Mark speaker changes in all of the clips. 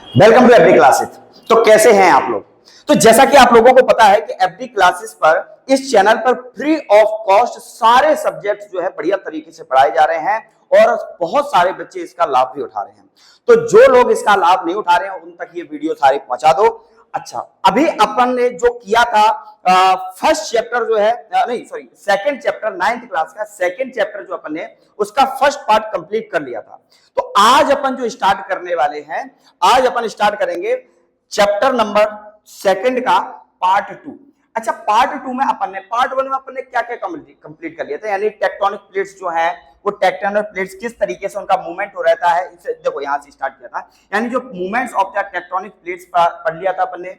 Speaker 1: Welcome to FD classes. तो कैसे हैं आप लोग? तो जैसा कि आप लोगों को पता है कि एफडी क्लासेस पर इस चैनल पर फ्री ऑफ कॉस्ट सारे सब्जेक्ट्स जो है बढ़िया तरीके से पढ़ाए जा रहे हैं और बहुत सारे बच्चे इसका लाभ भी उठा रहे हैं। तो जो लोग इसका लाभ नहीं उठा रहे हैं उन तक ये वीडियो सारी पहुंचा दो। अच्छा, अभी अपन ने जो किया था फर्स्ट चैप्टर जो है नहीं sorry second chapter 9th class का सेकंड चैप्टर जो अपन ने उसका फर्स्ट पार्ट कंप्लीट कर लिया था। तो आज अपन जो स्टार्ट करने वाले हैं, आज अपन स्टार्ट करेंगे चैप्टर नंबर सेकंड का पार्ट 2। अच्छा, पार्ट 2 में अपन ने पार्ट 1 में अपन ने क्या क्या कंप्लीट कर लिया था, यानी टेक्टोनिक प्लेट्स जो है वो टेक्टोनिक प्लेट्स किस तरीके से उनका मूवमेंट हो रहता है, इसे देखो यहां से स्टार्ट किया था। यानी जो movements of the tectonic plates पढ़ लिया था अपन ने,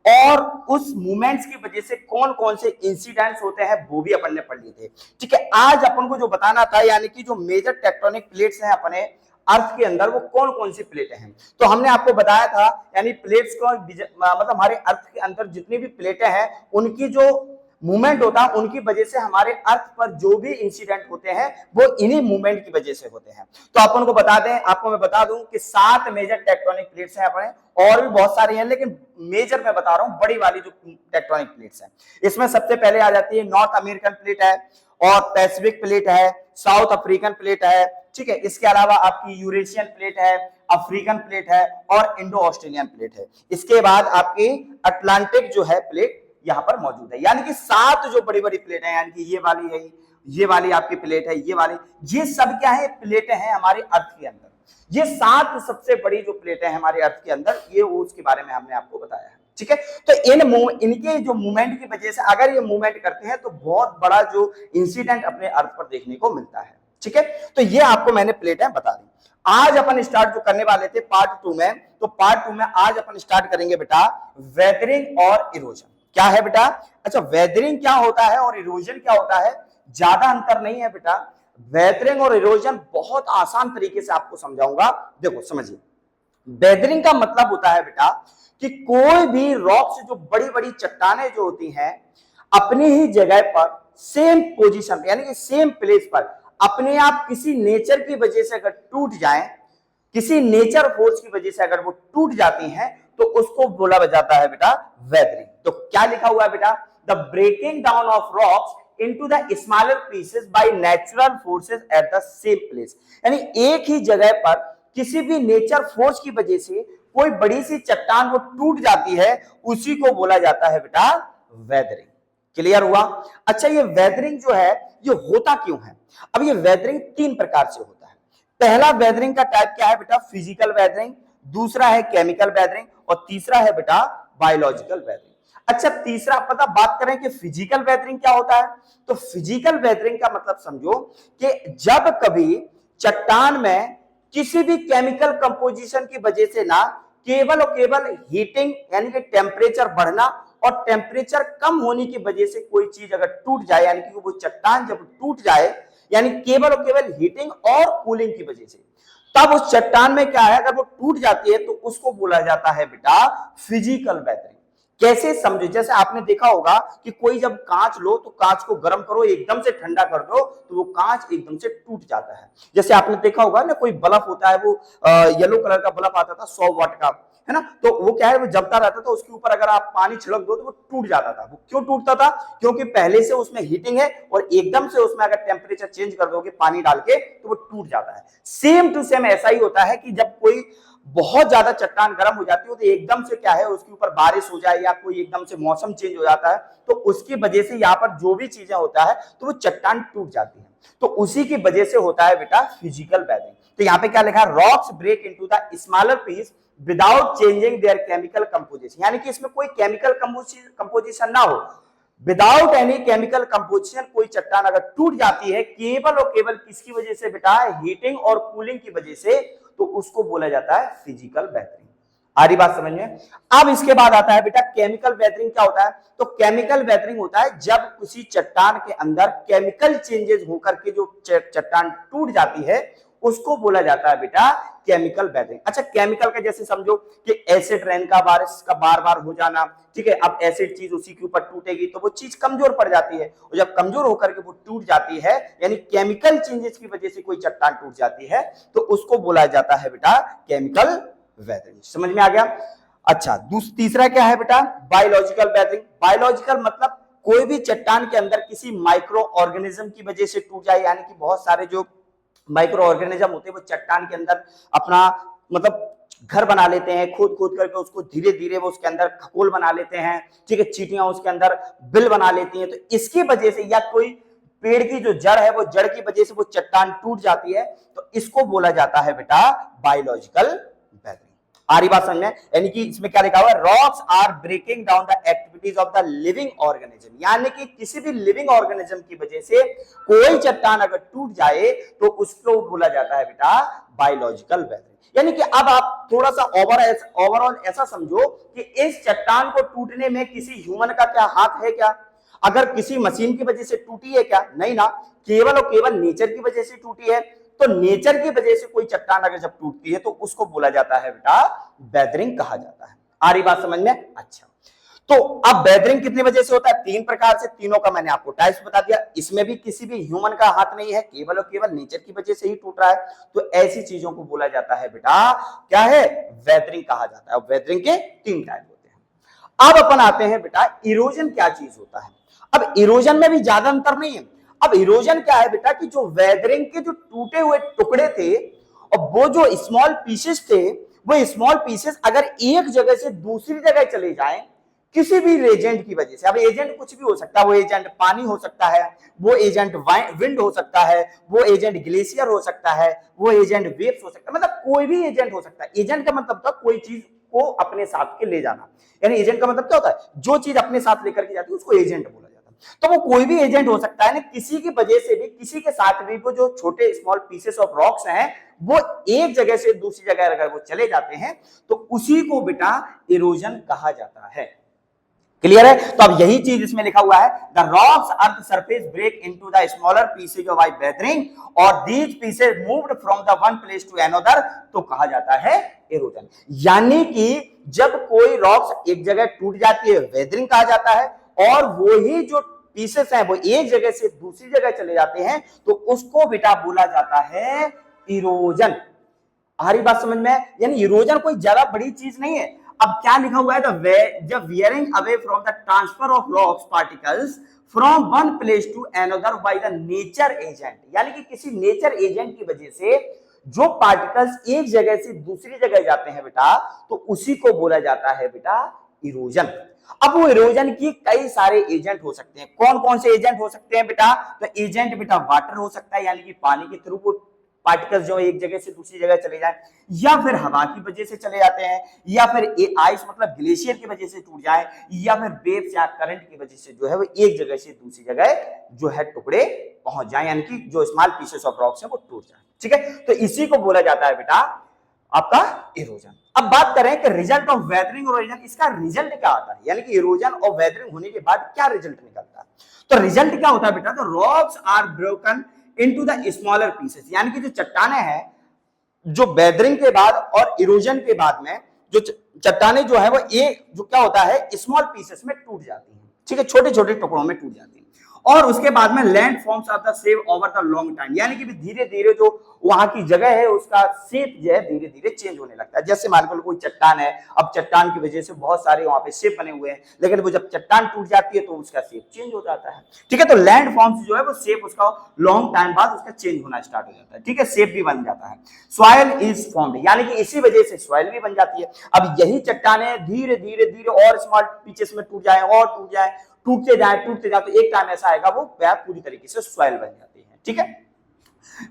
Speaker 1: और उस मूवमेंट्स की वजह से कौन कौन से इंसिडेंट्स होते हैं वो भी अपन ने पढ़ लिए थे। ठीक है, आज अपन को जो बताना था यानी कि जो मेजर टेक्टोनिक प्लेट्स हैं अपने अर्थ के अंदर वो कौन कौन सी प्लेटें हैं। तो हमने आपको बताया था यानी प्लेट्स को मतलब हमारे अर्थ के अंदर जितनी भी प्लेटें हैं उनकी जो मूवमेंट होता है उनकी वजह से हमारे अर्थ पर जो भी इंसिडेंट होते हैं वो इन्हीं मूवमेंट की वजह से होते हैं। तो अपन को बता दें, आपको मैं बता दूं कि 7 मेजर टेक्टोनिक प्लेट्स हैं अपने, और भी बहुत सारी हैं लेकिन मेजर मैं बता रहा हूं बड़ी वाली जो टेक्टोनिक प्लेट्स हैं। इसमें सबसे पहले आ जाती है नॉर्थ अमेरिकन प्लेट है, और पैसिफिक प्लेट है, साउथ अफ्रीकन प्लेट है। ठीक है, इसके अलावा आपकी यूरेशियन प्लेट है, अफ्रीकन प्लेट है और इंडो ऑस्ट्रेलियन प्लेट है। इसके बाद आपकी अटलांटिक जो है प्लेट यहां पर मौजूद है। यानी कि 7 जो बड़ी बड़ी प्लेट है, यानी कि ये वाली है, ये वाली आपकी प्लेट है, ये वाली, ये सब क्या है, प्लेटें हैं हमारे अर्थ के अंदर। ये 7 सबसे बड़ी जो प्लेटें हैं हमारे अर्थ के अंदर, ये उसके बारे में हमने आपको बताया है। ठीक है, तो इनके जो मूवमेंट की वजह से अगर ये मूवमेंट करते हैं तो बहुत बड़ा जो इंसिडेंट अपने अर्थ पर देखने को मिलता है। ठीक है, तो ये आपको मैंने प्लेटें बता दी। आज अपन स्टार्ट जो करने वाले थे पार्ट 2 में, तो पार्ट 2 में आज अपन स्टार्ट करेंगे बेटा वेदरिंग और इरोजन। क्या है बेटा? अच्छा, वेदरिंग क्या होता है और इरोजन क्या होता है, ज्यादा अंतर नहीं है बेटा। वेदरिंग और इरोजन बहुत आसान तरीके से आपको समझाऊंगा, देखो समझिए। वेदरिंग का मतलब होता है बेटा कि कोई भी रॉक से जो बड़ी बड़ी चट्टानें जो होती हैं अपनी ही जगह पर सेम पोजीशन यानी कि सेम प्लेस पर अपने आप किसी नेचर की वजह से अगर टूट जाएं, किसी नेचर फोर्स की वजह से अगर वो टूट जाती हैं तो उसको बोला जाता है बेटा वेदरिंग। तो क्या लिखा हुआ है बेटा? The breaking down of rocks into the smaller pieces by natural forces at the same place। यानी एक ही जगह पर किसी भी नेचर फोर्स की वजह से कोई बड़ी सी चट्टान वो टूट जाती है, उसी को बोला जाता है बेटा वेदरिंग। क्लियर हुआ? अच्छा, ये वेदरिंग जो है ये होता क्यों है? अब ये वेदरिंग 3 प्रकार से होता है। पहला वेदरिंग का टाइप क्या है बेटा? फिजिकल वेदरिंग, दूसरा है केमिकल वेदरिंग और तीसरा है बेटा बायोलॉजिकल वेदरिंग। अच्छा, तीसरा पता बात करें कि फिजिकल वेदरिंग क्या होता है, तो फिजिकल वेदरिंग का मतलब समझो कि जब कभी चट्टान में किसी भी केमिकल कंपोजिशन की वजह से ना केवल और केवल हीटिंग यानी कि टेम्परेचर बढ़ना और टेम्परेचर कम होने की वजह से कोई चीज अगर टूट जाए, यानी कि वो चट्टान जब टूट जाए यानी केवल और केवल हीटिंग और कूलिंग की वजह से, तब उस चट्टान में क्या है, अगर वो टूट जाती है तो उसको बोला जाता है बेटा फिजिकल वेदरिंग। कैसे समझो? जैसे आपने देखा होगा कि कोई जब कांच लो तो कांच को गर्म करो, एकदम से ठंडा कर दो तो वो कांच एकदम से टूट जाता है। जैसे आपने देखा होगा ना, कोई बल्ब होता है, वो येलो कलर का बल्ब आता था 100 वाट का, है ना, तो वो क्या है, वो जलता रहता था, उसके ऊपर अगर आप पानी छिड़क दो तो वो टूट जाता था। वो क्यों टूटता था? क्योंकि पहले से उसमें हीटिंग है और एकदम से उसमें अगर टेम्परेचर चेंज कर दोगे पानी डाल के तो वो टूट जाता है। सेम टू सेम ऐसा ही होता है कि जब कोई बहुत ज्यादा चट्टान गर्म हो जाती है तो एकदम से क्या है, उसके ऊपर बारिश हो जाए या कोई एकदम से मौसम चेंज हो जाता है तो उसकी वजह से यहाँ पर जो भी चीजें होता है तो वो चट्टान टूट जाती है। तो उसी की वजह से होता है बेटा फिजिकल वेदरिंग। तो यहाँ पे क्या लिखा है? Rocks break into the smaller piece without changing their chemical composition, यानी कि इसमें कोई केमिकल कंपोजिशन ना हो, विदाउट एनी केमिकल कंपोजिशन कोई चट्टान अगर टूट जाती है केवल और केवल किसकी वजह से बेटा? हीटिंग और कूलिंग की वजह से, तो उसको बोला जाता है फिजिकल वेदरिंग। आ रही बात समझ में? अब इसके बाद आता है बेटा केमिकल वेदरिंग। क्या होता है? तो केमिकल वेदरिंग होता है जब किसी चट्टान के अंदर केमिकल चेंजेस होकर के जो चट्टान टूट जाती है उसको बोला जाता है बेटा केमिकल वेदरिंग। अच्छा, केमिकल का जैसे समझो कि एसिड रेन का बारिश का बार बार हो जाना, ठीक है, अब एसिड चीज उसी के ऊपर टूटेगी तो वो चीज कमजोर पड़ जाती है, और जब कमजोर होकर के वो टूट जाती है यानी केमिकल चेंजेस की वजह से कोई चट्टान टूट जाती है तो उसको बोला जाता है बेटा केमिकल वेदरिंग। समझ में आ गया? अच्छा, तीसरा क्या है बेटा? Biological weathering. बायोलॉजिकल मतलब कोई भी चट्टान के अंदर किसी माइक्रो ऑर्गेनिज्म की वजह से टूट जाए, यानी कि बहुत सारे जो माइक्रो ऑर्गेनिज्म होते हैं वो चट्टान के अंदर अपना मतलब घर बना लेते हैं, खोद खोद करके उसको धीरे धीरे वो उसके अंदर खकोल बना लेते हैं, ठीक है, चींटियां उसके अंदर बिल बना लेती हैं। तो इसकी वजह से या कोई पेड़ की जो जड़ है वो जड़ की वजह से वो चट्टान टूट जाती है, तो इसको बोला जाता है बेटा बायोलॉजिकल वेदरिंग। आ रही बात समझ में? यानी कि इसमें क्या लिखा हुआ है? Rocks are breaking down the activities of the living organism, यानी कि किसी भी लिविंग ऑर्गेनिज्म की वजह से कोई चट्टान अगर टूट जाए तो उसको बोला जाता है बेटा बायोलॉजिकल वेदरिंग। यानी कि अब आप थोड़ा सा ओवरऑल ऐसा समझो कि इस चट्टान को टूटने में किसी ह्यूमन का क्या हाथ है क्या? अगर किसी मशीन की वजह से टूटी है क्या? नहीं ना, केवल और केवल नेचर की वजह से टूटी है। तो नेचर की वजह से कोई चट्टान अगर जब टूटती है तो उसको बोला जाता है बेटा वेदरिंग कहा जाता है। आ रही बात समझ में? अच्छा, तो अब वेदरिंग कितनी वजह से होता है? 3 प्रकार से, तीनों का मैंने आपको टाइप्स बता दिया। इसमें भी किसी भी ह्यूमन का हाथ नहीं है, केवल और केवल नेचर की वजह से ही टूट रहा है। तो ऐसी चीजों को बोला जाता है बेटा क्या है? वेदरिंग कहा जाता है। वेदरिंग के 3 टाइप होते हैं। अब अपन आते हैं बेटा इरोजन क्या चीज होता है। अब इरोजन में भी ज्यादा अंतर नहीं है। अब इरोजन क्या है बेटा कि जो वेदरिंग के जो टूटे हुए टुकड़े थे और वो जो स्मॉल पीसेस थे, वो स्मॉल पीसेस अगर एक जगह से दूसरी जगह चले जाएं किसी भी एजेंट की वजह से, अब एजेंट कुछ भी हो सकता है, वो एजेंट पानी हो सकता है, वो एजेंट विंड हो सकता है, वो एजेंट ग्लेशियर हो सकता है, वो एजेंट वेव्स हो सकता है, मतलब कोई भी एजेंट हो सकता है। एजेंट का मतलब था कोई चीज को अपने साथ के ले जाना, यानी एजेंट का मतलब क्या होता है? जो चीज अपने साथ लेकर के जाती है उसको एजेंट बोला जाता है। तो वो कोई भी एजेंट हो सकता है ना, किसी की वजह से भी, किसी के साथ भी वो जो छोटे स्मॉल पीसेस ऑफ रॉक्स हैं वो एक जगह से दूसरी जगह अगर वो चले जाते हैं तो उसी को बेटा इरोजन कहा जाता है। क्लियर है? तो अब यही चीज इसमें लिखा हुआ है, the rocks earth surface break into the smaller pieces of weathering और these pieces moved from the one place to another, तो कहा जाता है इरोजन। यानी कि जब कोई रॉक्स एक जगह टूट जाती है वेदरिंग कहा जाता है, और वही जो पीसेस हैं वो एक जगह से दूसरी जगह चले जाते हैं तो उसको बेटा बोला जाता है इरोजन। आ रही बात समझ में? यानी इरोजन कोई ज्यादा बड़ी चीज नहीं है। अब क्या लिखा हुआ है? जब wearing away from the transfer of rocks particles from one place to another by the nature agent, यानी कि किसी नेचर एजेंट की वजह से जो पार्टिकल्स एक जगह से दूसरी जगह जाते हैं बेटा, तो उसी को बोला जाता है बेटा इरोजन। अब वो इरोजन की कई सारे एजेंट हो सकते हैं। कौन कौन से एजेंट हो सकते हैं बेटा? तो एजेंट बेटा वाटर हो सकता है, यानी कि पानी के थ्रू वो पार्टिकल्स जो एक जगह से दूसरी जगह चले जाए, या फिर हवा की वजह से चले जाते हैं, या फिर आइस मतलब ग्लेशियर की वजह से टूट जाए, या फिर वेव्स या करंट की वजह से जो है वो एक जगह से दूसरी जगह जो है टुकड़े पहुंच जाए, यानी कि जो स्मॉल पीसेस ऑफ रॉक्स हैं वो टूट जाए। ठीक है, तो इसी को बोला जाता है बेटा आपका इरोजन। अब बात करें कि रिजल्ट ऑफ वेदरिंग और इरोजन, इसका रिजल्ट क्या आता है, यानी कि इरोजन और वेदरिंग होने के बाद क्या रिजल्ट निकलता है? तो रिजल्ट क्या होता है बेटा? तो rocks are broken into the smaller pieces, यानी कि जो चट्टाने हैं जो वेदरिंग के बाद और इरोजन के बाद में जो चट्टाने जो है वो एक जो क्या होता है स्मॉल पीसेस में टूट जाती हैं, ठीक है, छोटे छोटे टुकड़ों में टूट जाती हैं, और उसके बाद में land forms of the shape over the long time, यानी कि धीरे धीरे जो वहां की जगह है उसका शेप जो है धीरे धीरे चेंज होने लगता है। जैसे मान लो कोई चट्टान है, अब चट्टान की वजह से बहुत सारे वहां पे शेप बने हुए हैं, लेकिन वो जब चट्टान टूट जाती है तो उसका शेप चेंज हो जाता है। ठीक है, तो लैंड फॉर्म्स जो है वो शेप उसका लॉन्ग टाइम बाद उसका चेंज होना स्टार्ट हो जाता है। ठीक है, शेप भी बन जाता है। सॉइल इज फॉर्म्ड, यानी कि इसी वजह से सॉइल भी बन जाती है। अब यही चट्टाने धीरे धीरे धीरे और स्मॉल पीसेस में टूट जाए और टूट जाए, टूटते जाए तो एक टाइम ऐसा आएगा वो पूरी तरीके से सॉइल बन जाती है। ठीक है,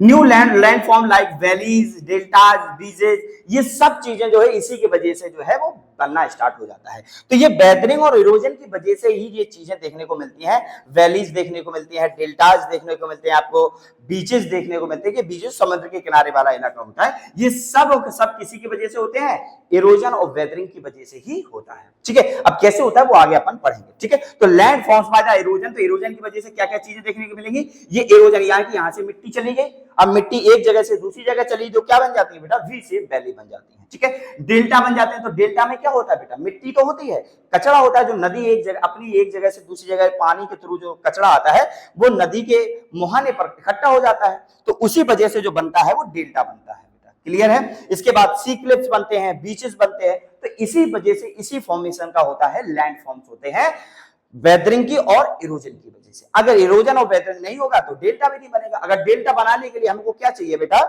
Speaker 1: new land form like valleys, deltas, beaches, ये सब चीजें जो है इसी की वजह से जो है वो बनना स्टार्ट हो जाता है। तो ये वेदरिंग और इरोजन की वजह से ही ये चीजें देखने को मिलती हैं। वैलीज देखने को मिलती हैं, डेल्टाज देखने को मिलते हैं, आपको बीचेस देखने को मिलते हैं कि बीचेस समुद्र के किनारे वाला इलाका होता है। ये सब किसी की वजह से होते हैं, इरोजन और वेदरिंग की वजह से ही होता है। ठीक है, अब कैसे होता है वो आगे अपन पढ़ेंगे। ठीक है, तो land forms by the erosion, तो इरोजन की वजह से क्या क्या चीजें देखने को मिलेंगी? ये इरोजन, यानी कि यहाँ से मिट्टी चली गई, अब मिट्टी एक जगह से दूसरी जगह चली, जो क्या बन जाती है बेटा? वी शेप वैली बन जाती है। ठीक है, डेल्टा बन जाते हैं। तो डेल्टा में क्या होता है बेटा? मिट्टी तो होती है, कचरा होता है, जो नदी एक जगह अपनी एक जगह से दूसरी जगह पानी के थ्रू जो कचरा आता है वो नदी के मुहाने पर इकट्ठा हो जाता है, तो उसी वजह से जो बनता है वो डेल्टा बनता है बेटा। क्लियर है। इसके बाद सी क्लिफ्स बनते हैं, बीचेस बनते हैं, तो इसी वजह से इसी फॉर्मेशन का होता है लैंड फॉर्म्स होते हैं वेदरिंग की और इरोजन की वजह से। अगर इरोजन और वेदरिंग नहीं होगा तो डेल्टा भी नहीं बनेगा। अगर डेल्टा बनाने के लिए हमको क्या चाहिए बेटा,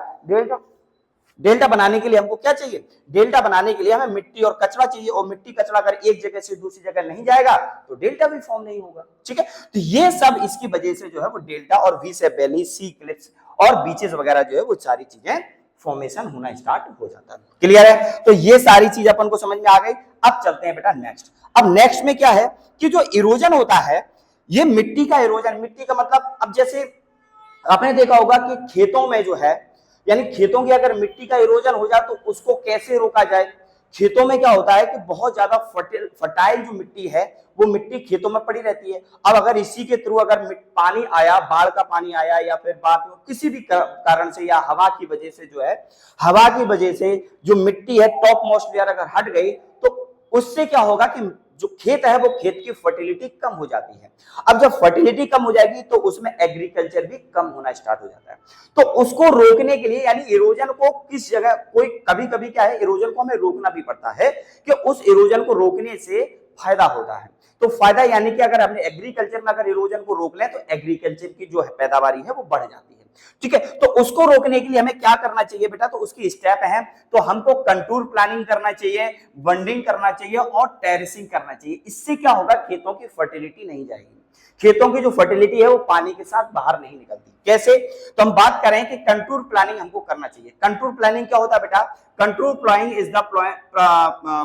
Speaker 1: डेल्टा बनाने के लिए हमको क्या चाहिए, डेल्टा बनाने के लिए हमें मिट्टी और कचरा चाहिए, और मिट्टी कचरा अगर एक जगह से दूसरी जगह नहीं जाएगा तो डेल्टा भी फॉर्म नहीं होगा। ठीक है, तो ये सब इसकी वजह से जो है वो डेल्टा और वी से वैली, सी क्लिफ्स और बीचेस वगैरह जो है वो सारी चीजें फॉर्मेशन होना स्टार्ट हो जाता है। क्लियर है, तो ये सारी चीज अपन को समझ में आ गई। अब चलते हैं बेटा नेक्स्ट। अब नेक्स्ट में क्या है कि जो इरोजन होता है, ये मिट्टी का इरोजन, मिट्टी का मतलब अब जैसे आपने देखा होगा कि खेतों में जो है, यानी खेतों की अगर मिट्टी का इरोजन हो जाए तो उसको कैसे रोका जाए। खेतों में क्या होता है कि बहुत ज्यादा फर्टाइल जो मिट्टी है वो मिट्टी खेतों में पड़ी रहती है। अब अगर इसी के थ्रू अगर पानी आया, बाढ़ का पानी आया या फिर बात किसी भी कारण से या हवा की वजह से जो है, हवा की वजह से जो मिट्टी है टॉप मोस्ट लेयर अगर हट गई तो उससे क्या होगा कि जो खेत है वो खेत की फर्टिलिटी कम हो जाती है। अब जब फर्टिलिटी कम हो जाएगी तो उसमें एग्रीकल्चर भी कम होना स्टार्ट हो जाता है। तो उसको रोकने के लिए, यानी इरोजन को किस जगह, कोई कभी कभी क्या है इरोजन को हमें रोकना भी पड़ता है कि उस इरोजन को रोकने से फायदा होता है। तो फायदा यानी कि अगर हमने एग्रीकल्चर में अगर इरोजन को रोक लें तो एग्रीकल्चर की जो पैदावारी है वो बढ़ जाती है। ठीक है, तो उसको रोकने के लिए हमें क्या करना चाहिए बेटा, तो उसकी स्टेप है, तो हमको कंटूर प्लानिंग करना चाहिए, बंडिंग करना चाहिए और टेरेसिंग करना चाहिए। इससे क्या होगा, खेतों की फर्टिलिटी नहीं जाएगी। खेतों की जो फर्टिलिटी है वो पानी के साथ बाहर नहीं निकलती। कैसे, तो हम बात करें कि कंटूर प्लानिंग हमको करना चाहिए। कंटूर प्लानिंग क्या होता है बेटा, contour planning is the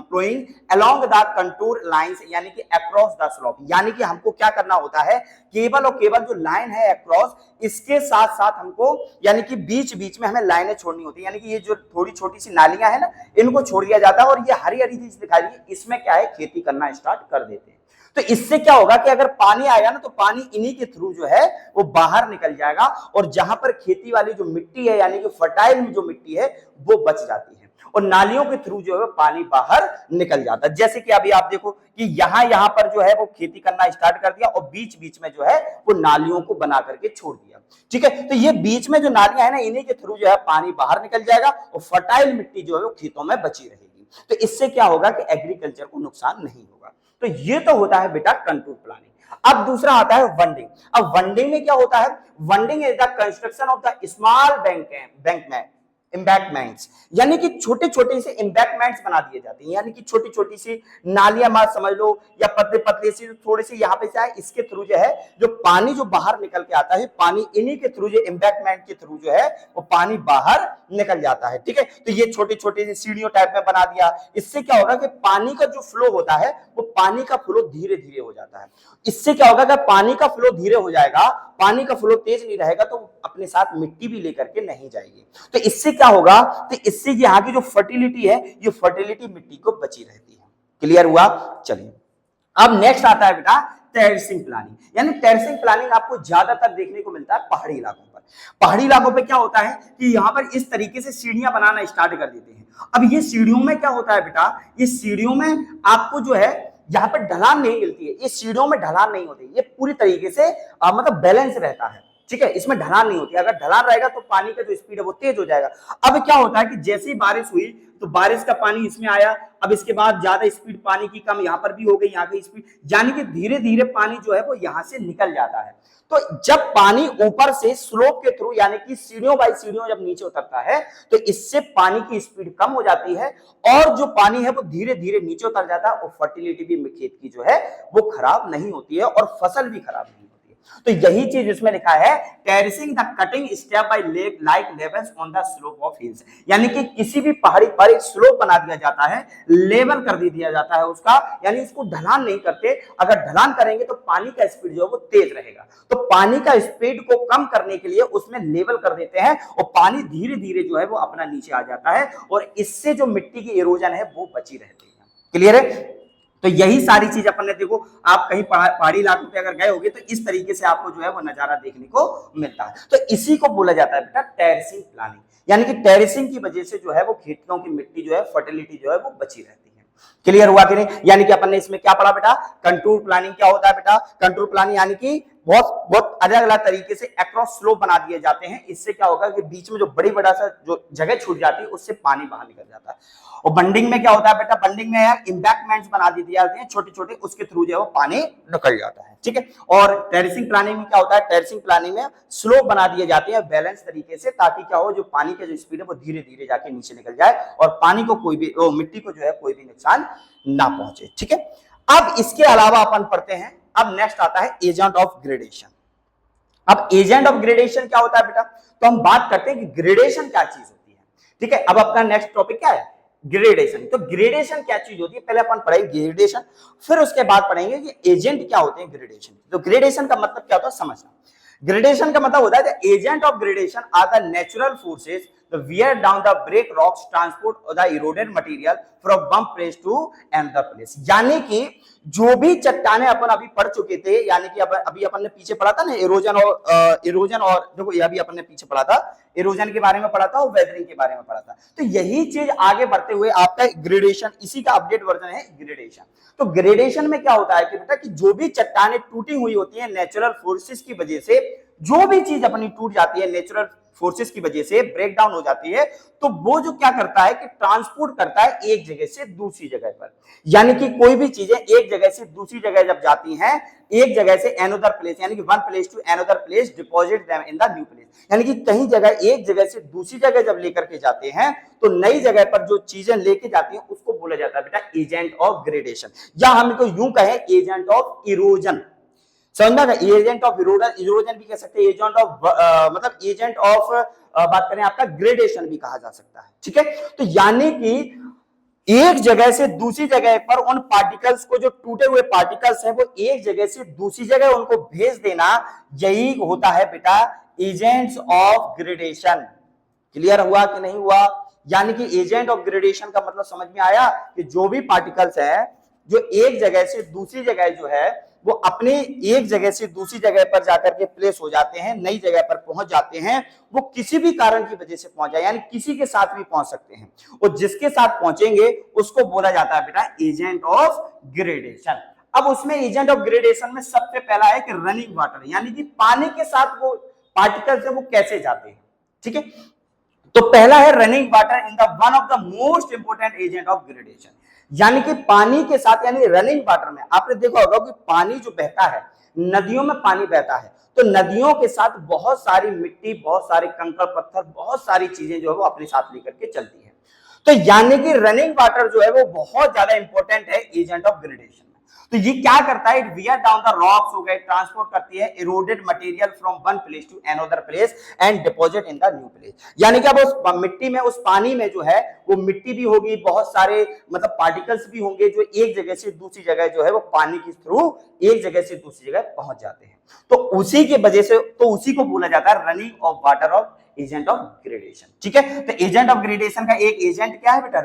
Speaker 1: ploughing along the contour lines, यानी कि अक्रॉस द स्लोप। यानी कि हमको क्या करना होता है, केवल और केवल जो लाइन है अक्रॉस, इसके साथ साथ हमको यानी कि बीच बीच में हमें लाइनें छोड़नी होती है। यानी कि ये जो थोड़ी छोटी सी नालियां है ना, इनको छोड़ दिया जाता है, और ये हरी हरी चीज दिखाई दी, इसमें क्या है खेती करना स्टार्ट कर देते हैं। तो इससे क्या होगा कि अगर पानी आएगा ना तो पानी इन्हीं के थ्रू जो है वो बाहर निकल जाएगा, और जहां पर खेती वाली जो मिट्टी है यानी कि फर्टाइल जो मिट्टी है वो बच जाती है, और नालियों के थ्रू जो है पानी बाहर निकल जाता है। जैसे कि अभी आप देखो कि यहां पर जो है वो खेती करना स्टार्ट कर दिया, और बीच बीच में जो है वो नालियों को बना करके छोड़ दिया। ठीक है, तो ये बीच में जो नालियां है ना, इन्हीं के थ्रू जो है पानी बाहर निकल जाएगा, और फर्टाइल मिट्टी जो है वो खेतों में बची रहेगी। तो इससे क्या होगा कि एग्रीकल्चर को नुकसान नहीं होगा। तो ये तो होता है बेटा कंटूर प्लानिंग। अब दूसरा आता है वंडिंग। अब वंडिंग में क्या होता है, bunding is the construction of the small embankments, यानी कि छोटे छोटे से एम्बैंकमेंट्स बना दिए जाते हैं, यानी कि छोटी छोटी सी नालियां मार समझ लो, या पतले पतले सी थोड़े से यहाँ पे से आए, इसके थ्रू जो है जो पानी जो बाहर निकल के आता है, पानी इन्हीं के थ्रू, जो एम्बैंकमेंट के थ्रू जो है वो पानी बाहर निकल जाता है। ठीक है, तो ये छोटे छोटे से सीढ़ियों टाइप में बना दिया। इससे क्या होगा कि पानी का जो फ्लो होता है वो पानी का फ्लो धीरे धीरे हो जाता है। इससे क्या होगा कि पानी का फ्लो धीरे हो जाएगा, पानी का फ्लो तेज नहीं रहेगा तो अपने साथ मिट्टी भी लेकर के नहीं जाएगी। तो इससे क्या होगा, तो इससे यहाँ की जो फर्टिलिटी है, ये फर्टिलिटी मिट्टी को बची रहती है। क्लियर हुआ, चलिए अब नेक्स्ट आता है बेटा टेरेसिंग प्लानिंग। यानी टेरेसिंग प्लानिंग आपको ज्यादातर देखने को मिलता है पहाड़ी इलाकों पर। पहाड़ी इलाकों पे क्या होता है कि यहाँ पर इस तरीके से सीढ़ियां बनाना स्टार्ट कर देते हैं। अब ये सीढ़ियों में क्या होता है बेटा, ये सीढ़ियों में आपको जो है यहाँ पर ढलान नहीं मिलती है, ये सीढ़ियों में ढलान नहीं होती, ये पूरी तरीके से मतलब बैलेंस रहता है। ठीक है, इसमें ढलान नहीं होती। अगर ढलान रहेगा तो पानी का जो स्पीड है वो तेज हो जाएगा। अब क्या होता है कि जैसे ही बारिश हुई तो बारिश का पानी इसमें आया, अब इसके बाद ज्यादा स्पीड पानी की कम यहाँ पर भी हो गई, यहाँ की स्पीड, यानी कि धीरे धीरे पानी जो है वो यहाँ से निकल जाता है। तो जब पानी ऊपर से स्लोप के थ्रू यानी कि सीढ़ियों बाई सीढ़ियों जब नीचे उतरता है तो इससे पानी की स्पीड कम हो जाती है, और जो पानी है वो धीरे धीरे नीचे उतर जाता है, और फर्टिलिटी भी खेत की जो है वो खराब नहीं होती है, और फसल भी खराब नहीं होती है। तो यही चीज इसमें लिखा है, terracing the cutting step by like levels on the slope of hills. यानी कि किसी भी पहाड़ी पर एक स्लोप बना दिया जाता है, लेवल कर दिया जाता है उसका, यानी इसको ढलान नहीं करते। अगर ढलान करेंगे तो पानी का स्पीड जो है वो तेज रहेगा, तो पानी का स्पीड को कम करने के लिए उसमें लेवल कर देते हैं, और पानी धीरे धीरे जो है वो अपना नीचे आ जाता है, और इससे जो मिट्टी की इरोजन है वो बची रहती है। क्लियर है, तो यही सारी चीज अपन ने देखो, आप कहीं पहाड़ी इलाकों पे अगर गए होगे तो इस तरीके से आपको जो है वो नजारा देखने को मिलता है। तो इसी को बोला जाता है बेटा टेरेसिंग प्लानिंग, यानी कि टेरेसिंग की वजह से जो है वो खेतों की मिट्टी जो है फर्टिलिटी जो है वो बची रहती है। क्लियर हुआ कि नहीं, यानी कि अपन ने इसमें क्या पढ़ा बेटा, कंटूर प्लानिंग क्या होता है बेटा, कंटूर प्लानिंग यानी कि बहुत बहुत अलग अलग तरीके से अक्रॉस स्लोप बना दिए जाते हैं। इससे क्या होगा कि बीच में जो बड़ा सा जो जगह छूट जाती है उससे पानी बाहर निकल जाता है। और बंडिंग में क्या होता है बेटा, बंडिंग में यार एम्बैंकमेंट्स बना दी जाती हैं छोटे छोटे, उसके थ्रू जो है वो पानी निकल जाता है, ठीक है। और टेरेसिंग प्लानिंग में क्या होता है, टेरेसिंग प्लानिंग में स्लोप बना दिए जाते हैं बैलेंस तरीके से, ताकि क्या हो, जो पानी का जो स्पीड है वो धीरे धीरे जाके नीचे निकल जाए और पानी को कोई भी मिट्टी को जो है कोई भी नुकसान ना पहुंचे, ठीक है। अब इसके अलावा अपन पढ़ते हैं, अब नेक्स्ट आता है एजेंट ऑफ ग्रेडेशन। अब एजेंट ऑफ ग्रेडेशन क्या होता है बेटा, तो हम बात करते हैं कि ग्रेडेशन क्या चीज होती है, ठीक है। अब अपना नेक्स्ट टॉपिक क्या है, ग्रेडेशन। तो ग्रेडेशन क्या चीज होती है, पहले अपन पढ़ेंगे ग्रेडेशन, फिर उसके बाद पढ़ेंगे कि एजेंट क्या होते हैं ग्रेडेशन। तो ग्रेडेशन का मतलब क्या होता है समझना। ग्रेडेशन का मतलब होता है agent of gradation are the natural forces wear down the break rocks transport or the eroded material from one place to another place। यानी कि जो भी चट्टाने अपन अभी पढ़ चुके थे, यानी कि अभी अपन ने पीछे पढ़ा था ना इरोजन और देखो ये अभी अपन ने पीछे पढ़ा था, इरोजन के बारे में पढ़ा था और वेदरिंग के बारे में पढ़ा था। तो यही चीज आगे बढ़ते हुए आपका ग्रेडेशन, इसी का अपडेट वर्जन है ग्रेडेशन। तो ग्रेडेशन में क्या होता है कि बेटा कि जो भी चट्टाने टूटी हुई होती है नेचुरल फोर्सेस की वजह से, जो भी चीज अपनी टूट जाती है नेचुरल फोर्सेस की वजह से ब्रेक डाउन हो जाती है, तो वो जो क्या करता है कि ट्रांसपोर्ट करता है एक जगह से दूसरी जगह पर। यानी कि कोई भी चीजें एक जगह से दूसरी जगह जब जाती हैं, एक जगह से अनदर प्लेस, यानी कि one place to another place, deposit them in the new place. यानी कि कहीं जगह एक जगह से दूसरी जगह जब लेकर के जाते हैं, तो नई जगह पर जो चीजें लेके जाती हैं उसको बोला जाता है बेटा एजेंट ऑफ ग्रेडेशन, या हम इनको यूं कहें एजेंट ऑफ इरोजन। समझना का एजेंट ऑफ इरोजन भी कह सकते हैं, एजेंट ऑफ मतलब एजेंट ऑफ बात करें आपका ग्रेडेशन भी कहा जा सकता है, ठीक है। तो यानी कि एक जगह से दूसरी जगह पर उन पार्टिकल्स को, जो टूटे हुए पार्टिकल्स हैं, वो एक जगह से दूसरी जगह उनको भेज देना, यही होता है बेटा एजेंट्स ऑफ ग्रेडेशन। क्लियर हुआ कि नहीं हुआ? यानी कि एजेंट ऑफ ग्रेडेशन का मतलब समझ में आया कि जो भी पार्टिकल्स हैं जो एक जगह से दूसरी जगह जो है वो अपने एक जगह से दूसरी जगह पर जाकर के प्लेस हो जाते हैं, नई जगह पर पहुंच जाते हैं, वो किसी भी कारण की वजह से पहुंच जाए, यानी किसी के साथ भी पहुंच सकते हैं, और जिसके साथ पहुंचेंगे उसको बोला जाता है बेटा एजेंट ऑफ ग्रेडेशन। अब उसमें एजेंट ऑफ ग्रेडेशन में सबसे पहला है कि रनिंग वाटर, यानी कि पानी के साथ वो पार्टिकल्स है वो कैसे जाते हैं, ठीक है। तो पहला है running water in the one of the most important agent of gradation, यानी कि पानी के साथ, यानी रनिंग वाटर में आपने देखा होगा कि पानी जो बहता है, नदियों में पानी बहता है, तो नदियों के साथ बहुत सारी मिट्टी, बहुत सारे कंकड़ पत्थर, बहुत सारी चीजें जो है वो अपने साथ लेकर के चलती है। तो यानी कि रनिंग वाटर जो है वो बहुत ज्यादा इंपॉर्टेंट है एजेंट ऑफ ग्रेडेशन में। तो ये क्या करता है, it wear down the rocks हो गए, ट्रांसपोर्ट करती है eroded material from one place to another place and deposit in the new place. यानी कि अब उस मिट्टी में, उस पानी में जो है वो मिट्टी भी होगी, बहुत सारे मतलब पार्टिकल्स भी होंगे जो एक जगह से दूसरी जगह जो है वो पानी के थ्रू एक जगह से दूसरी जगह पहुंच जाते हैं। तो उसी की वजह से, तो उसी को बोला जाता है running of water of agent of gradation, ठीक है। तो एजेंट ऑफ ग्रेडेशन का एक एजेंट क्या है बेटा,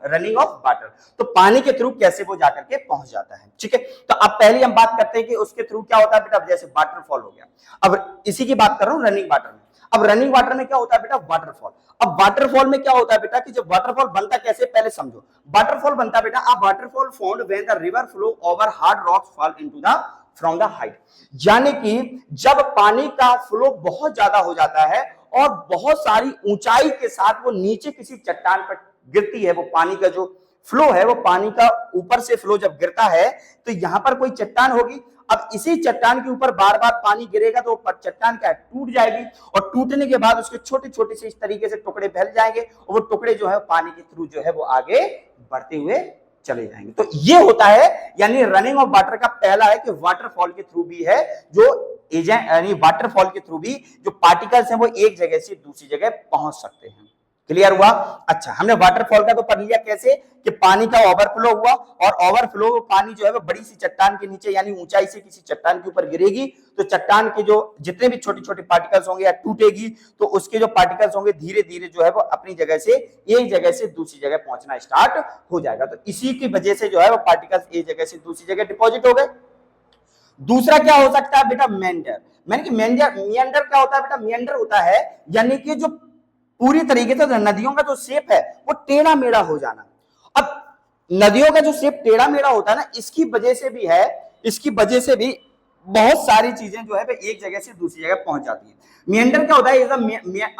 Speaker 1: रनिंग ऑफ वाटर। तो पानी के थ्रू कैसे वो जाकर के पहुंच जाता है, ठीक है। तो अब पहले हम बात करते हैं कि उसके थ्रू क्या होता है बेटा, जैसे वाटरफॉल हो गया, अब इसी की बात कर रहा हूं रनिंग वाटर में। अब रनिंग वाटर में क्या होता है बेटा, वाटरफॉल। अब वाटरफॉल में क्या होता है बेटा कि जब वाटरफॉल बनता कैसे, पहले समझो। वाटरफॉल बनता बेटा, अब waterfall found when the river flow over hard rocks fall into the from the height. यानी कि जब पानी का फ्लो बहुत ज्यादा हो जाता है और बहुत सारी ऊंचाई के साथ वो नीचे किसी चट्टान पर गिरती है, वो पानी का जो फ्लो है, वो पानी का ऊपर से फ्लो जब गिरता है तो यहां पर कोई चट्टान होगी। अब इसी चट्टान के ऊपर बार बार पानी गिरेगा तो चट्टान क्या टूट जाएगी, और टूटने के बाद उसके छोटे छोटे से इस तरीके से टुकड़े फैल जाएंगे, और वो टुकड़े जो है पानी के थ्रू जो है वो आगे बढ़ते हुए चले जाएंगे। तो ये होता है, यानी रनिंग ऑफ वाटर का पहला है कि वाटरफॉल के थ्रू भी है, जो एजेंट यानी वाटरफॉल के थ्रू भी जो पार्टिकल्स हैं वो एक जगह से दूसरी जगह पहुंच सकते हैं। क्लियर हुआ? अच्छा, हमने वाटरफॉल का तो पढ़ लिया कैसे कि पानी का ओवरफ्लो हुआ, और ओवरफ्लो पानी जो है वो बड़ी सी चट्टान के नीचे यानी ऊंचाई से किसी चट्टान के ऊपर गिरेगी, तो चट्टान के जो जितने भी छोटे छोटे पार्टिकल्स होंगे या टूटेगी, तो उसके जो पार्टिकल्स होंगे धीरे धीरे जो है वो अपनी जगह से एक जगह से दूसरी जगह पहुंचना स्टार्ट हो जाएगा। तो इसी की वजह से जो है वो पार्टिकल्स एक जगह से दूसरी जगह डिपॉजिट हो गए। दूसरा क्या हो सकता है बेटा, मेंडर। मियंडर क्या होता है बेटा, मियंडर होता है यानी कि जो पूरी तरीके से नदियों का जो शेप है वो टेढ़ा मेढ़ा हो जाना। अब नदियों का जो शेप टेढ़ा मेढ़ा होता है ना, इसकी वजह से भी है, इसकी वजह से भी बहुत सारी चीजें जो है एक जगह से दूसरी जगह पहुंच जाती है। मियंडर क्या होता है?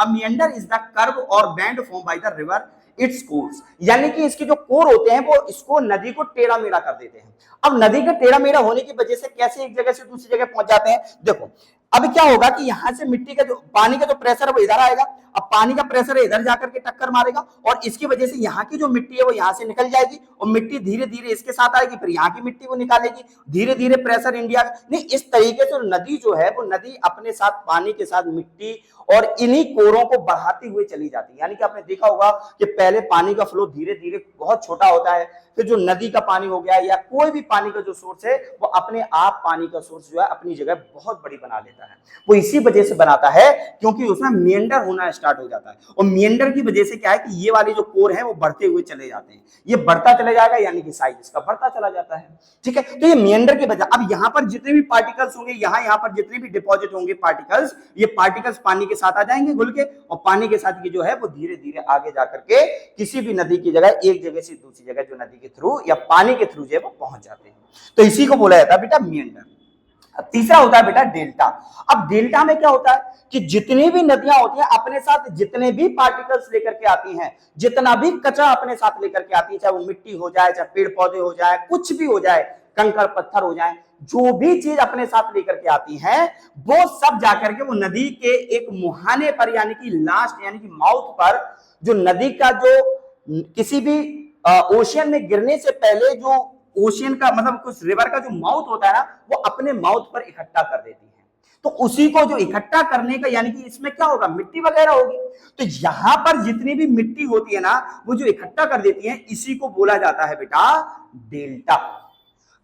Speaker 1: मियंडर इज द कर्व और band form by the river its course, यानी कि इसके जो कोर होते हैं वो इसको नदी को टेढ़ा मेढ़ा कर देते हैं। अब नदी का टेढ़ा मेढ़ा होने की वजह से कैसे एक जगह से दूसरी जगह पहुंच जाते हैं? देखो अब क्या होगा कि यहां से मिट्टी का जो पानी का जो प्रेशर है वो इधर आएगा, अब पानी का प्रेशर इधर जाकर के टक्कर मारेगा और इसकी वजह से यहाँ की जो मिट्टी है वो यहाँ से निकल जाएगी और मिट्टी धीरे धीरे इसके साथ आएगी, फिर यहाँ की मिट्टी को निकालेगी, धीरे धीरे प्रेशर इंडिया नहीं, इस तरीके से नदी जो है वो नदी अपने साथ पानी के साथ मिट्टी और इन्हीं कोरों को बढ़ाती हुई चली जाती है। यानी कि आपने देखा होगा कि पहले पानी का फ्लो धीरे धीरे बहुत छोटा होता है, फिर जो नदी का पानी हो गया या कोई भी पानी का जो सोर्स है वो अपने आप पानी का सोर्स जो है अपनी जगह बहुत बड़ी बना लेता है। वो इसी वजह से बनाता है क्योंकि उसमें मियंडर होना स्टार्ट हो जाता है और मियंडर की वजह से क्या है कि ये वाले जो कोर है वो बढ़ते हुए चले जाते हैं, ये बढ़ता चला जाएगा यानी कि साइज इसका बढ़ता चला जाता है। ठीक है, तो ये मियंडर की वजह। अब यहाँ पर जितने भी पार्टिकल्स होंगे, यहाँ पर जितने भी डिपॉजिट होंगे पार्टिकल्स, ये पार्टिकल्स पानी के साथ आ जाएंगे घुल के और पानी के साथ ये जो है वो धीरे धीरे आगे जाकर के किसी भी नदी की जगह एक जगह से दूसरी जगह जो नदी के थ्रू या पानी के थ्रू जो है वो पहुंच जाते हैं। तो इसी को बोला जाता है बेटा मियंडर। तीसरा होता है बेटा डेल्टा। अब डेल्टा में क्या होता है कि जितनी भी नदियां होती हैं अपने साथ जितने भी पार्टिकल्स लेकर के आती हैं, जितना भी कचरा अपने साथ लेकर के आती है, चाहे वो मिट्टी हो जाए, चाहे पेड़ पौधे हो जाए, कुछ भी हो जाए, कंकड़ पत्थर हो जाए, जो भी चीज अपने साथ लेकर के आती हैं वो सब जाकर के वो नदी के एक मुहाने पर यानी कि लास्ट यानी कि माउथ पर, जो नदी का जो किसी भी ओशियन में गिरने से पहले जो ओशियन का मतलब कुछ रिवर का जो माउथ होता है ना वो अपने माउथ पर इकट्ठा कर देती है। तो उसी को जो इकट्ठा करने का यानी कि इसमें क्या होगा, मिट्टी वगैरह होगी, तो यहां पर जितनी भी मिट्टी होती है ना वो जो इकट्ठा कर देती है इसी को बोला जाता है बेटा डेल्टा।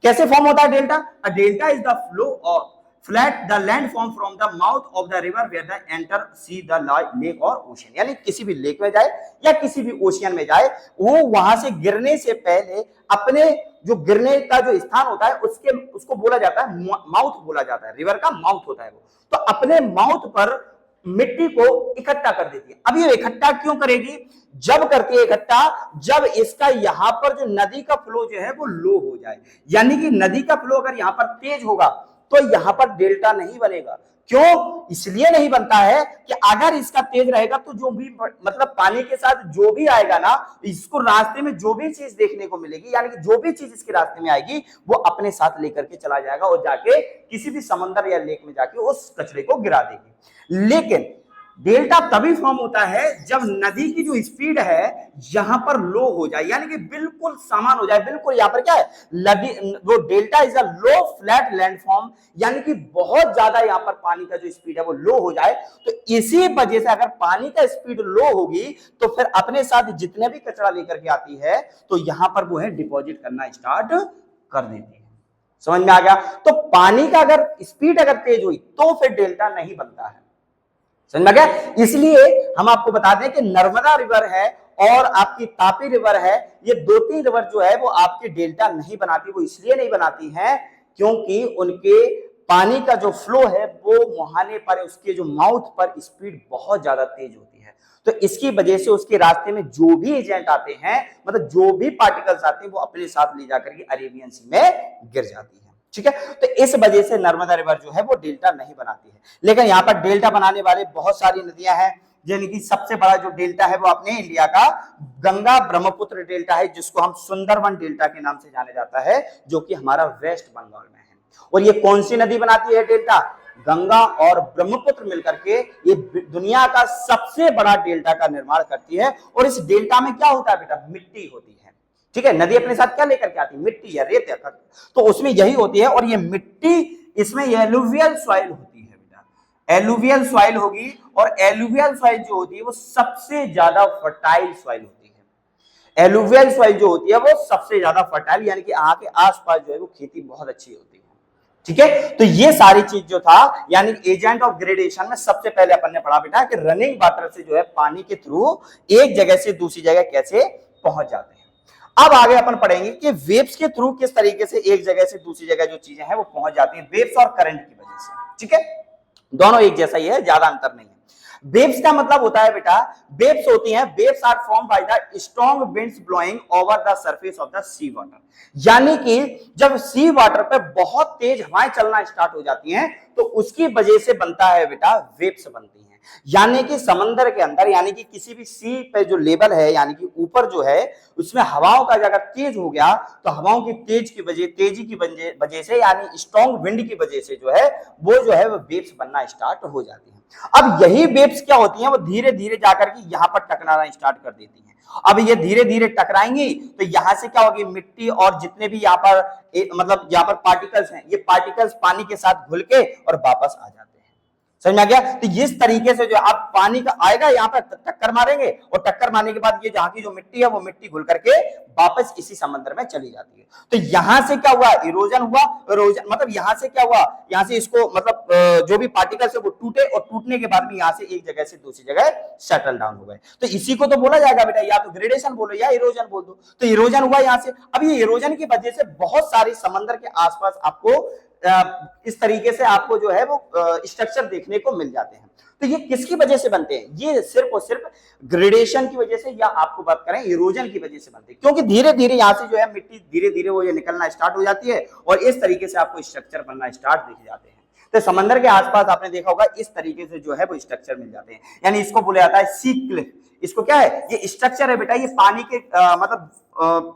Speaker 1: कैसे फॉर्म होता है delta? A delta is the flow of flat the land form from the mouth of the river where the enter sea the lake और ओशियन, यानी किसी भी लेक में जाए या किसी भी ओशियन में जाए वो वहां से गिरने से पहले अपने जो गिरने का जो स्थान होता है उसको बोला जाता है माउथ बोला जाता है, रिवर का माउथ होता है वो, तो अपने माउथ पर मिट्टी को इकट्ठा कर देती है। अब ये इकट्ठा क्यों करेगी? जब करती है इकट्ठा जब इसका यहां पर जो नदी का फ्लो जो है वो लो हो जाए, यानी कि नदी का फ्लो अगर यहां पर तेज होगा तो यहां पर डेल्टा नहीं बनेगा। क्यों? इसलिए नहीं बनता है कि अगर इसका तेज रहेगा तो जो भी मतलब पानी के साथ जो भी आएगा ना इसको रास्ते में जो भी चीज देखने को मिलेगी यानी कि जो भी चीज इसके रास्ते में आएगी वो अपने साथ लेकर के चला जाएगा और जाके किसी भी समंदर या लेक में जाके उस कचरे को गिरा देगी। लेकिन डेल्टा तभी फॉर्म होता है जब नदी की जो स्पीड है यहां पर लो हो जाए, यानी कि बिल्कुल समान हो जाए, बिल्कुल यहां पर क्या है वो delta is a low flat landform, यानी कि बहुत ज्यादा यहां पर पानी का जो स्पीड है वो लो हो जाए। तो इसी वजह से अगर पानी का स्पीड लो होगी तो फिर अपने साथ जितने भी कचरा लेकर के आती है तो यहां पर वो है डिपॉजिट करना स्टार्ट कर देती है। समझ में आ गया? तो पानी का अगर स्पीड अगर तेज हुई तो फिर डेल्टा नहीं बनता है। समझ में गया? इसलिए हम आपको बता दें कि नर्मदा रिवर है और आपकी तापी रिवर है, ये दो तीन रिवर जो है वो आपकी डेल्टा नहीं बनाती। वो इसलिए नहीं बनाती हैं क्योंकि उनके पानी का जो फ्लो है वो मुहाने पर, उसके जो माउथ पर स्पीड बहुत ज्यादा तेज होती है। तो इसकी वजह से उसके रास्ते में जो भी एजेंट आते हैं मतलब जो भी पार्टिकल्स आते हैं वो अपने साथ ले जाकर के अरेबियन सी में गिर जाती है। ठीक है, तो इस वजह से नर्मदा रिवर जो है वो डेल्टा नहीं बनाती है। लेकिन यहाँ पर डेल्टा बनाने वाले बहुत सारी नदियां हैं, यानी कि सबसे बड़ा जो डेल्टा है वो अपने इंडिया का गंगा ब्रह्मपुत्र डेल्टा है जिसको हम सुंदरवन डेल्टा के नाम से जाना जाता है, जो कि हमारा वेस्ट बंगाल में है। और ये कौन सी नदी बनाती है डेल्टा? गंगा और ब्रह्मपुत्र मिलकर के ये दुनिया का सबसे बड़ा डेल्टा का निर्माण करती है। और इस डेल्टा में क्या होता है बेटा? मिट्टी होती है। ठीक है, नदी अपने साथ क्या लेकर के आती है? मिट्टी या रेत, तो उसमें यही होती है। और ये मिट्टी इसमें एलुवियल सॉइल होती है बेटा, एलुवियल सॉइल होगी और एलुवियल सॉइल जो होती है वो सबसे ज्यादा फर्टाइल सॉइल होती है। एलुवियल सॉइल जो होती है वो सबसे ज्यादा फर्टाइल यानी कि यहाँ के आसपास जो है वो खेती बहुत अच्छी होती है। ठीक है, तो ये सारी चीज जो था यानी एजेंट ऑफ ग्रेडेशन में सबसे पहले अपन ने पढ़ा बेटा कि रनिंग वाटर से जो है पानी के थ्रू एक जगह से दूसरी जगह कैसे पहुंच जाते हैं। अब आगे अपन पढ़ेंगे कि वेव्स के थ्रू किस तरीके से एक जगह से दूसरी जगह जो चीजें हैं वो पहुंच जाती हैं वेव्स और करंट की वजह से। ठीक है, दोनों एक जैसा ही है, ज्यादा अंतर नहीं है। वेव्स का मतलब होता है बेटा, वेव्स होती हैं, waves are form by the strong winds blowing over the surface of the sea water. यानी कि जब सी वाटर पे बहुत तेज हवाएं चलना स्टार्ट हो जाती हैं तो उसकी वजह से बनता है बेटा वेव्स बनती हैं। यानी कि समंदर के अंदर, यानी कि किसी भी सी पे जो लेवल है, यानी कि ऊपर जो है, उसमें हवाओं का अगर तेज हो गया तो हवाओं की तेजी की वजह से, यानी स्ट्रॉन्ग विंड की वजह से जो है वो वेव्स बनना स्टार्ट हो जाती है। अब यही वेव्स क्या होती हैं, वो धीरे धीरे जाकर के यहां पर टकराना स्टार्ट कर देती हैं। अब ये धीरे धीरे टकराएंगी तो यहां से क्या होगी, मिट्टी और जितने भी यहाँ पर मतलब यहाँ पर पार्टिकल्स हैं, ये पार्टिकल्स पानी के साथ घुल के और वापस आ जाते हैं। समझ में आ गया? तो इस तरीके से जो अब पानी का आएगा यहाँ पर, टक्कर मारेंगे और टक्कर मारने के बाद ये जहां की जो मिट्टी है वो मिट्टी घुल करके वापस इसी समंदर में चली जाती है। तो यहां से क्या हुआ, इरोजन हुआ। इरोजन मतलब यहां से क्या हुआ, यहां से इसको मतलब जो भी पार्टिकल्स है वो टूटे और टूटने के बाद में यहां से एक जगह से दूसरी जगह सेटल डाउन हो गए। तो इसी को तो बोला जाएगा बेटा, या तो ग्रेडेशन बोलो या इरोजन बोल दो। तो इरोजन हुआ यहां से। अब ये इरोजन की वजह से बहुत सारी समंदर के आसपास आपको इस तरीके से आपको जो है वो स्ट्रक्चर देखने को मिल जाते हैं। तो ये किसकी वजह से बनते हैं, ये सिर्फ और सिर्फ ग्रेडेशन की वजह से, या आपको बात करें इरोजन की वजह से बनते हैं, क्योंकि धीरे धीरे यहां से जो है मिट्टी धीरे धीरे वो ये निकलना स्टार्ट हो जाती है और इस तरीके से आपको स्ट्रक्चर बनना स्टार्ट दिख जाते हैं। तो समंदर के आसपास आपने देखा होगा इस तरीके से जो है वो स्ट्रक्चर मिल जाते हैं, यानी इसको बोला जाता है सी क्लिफ। इसको क्या है, ये स्ट्रक्चर है बेटा, ये पानी के मतलब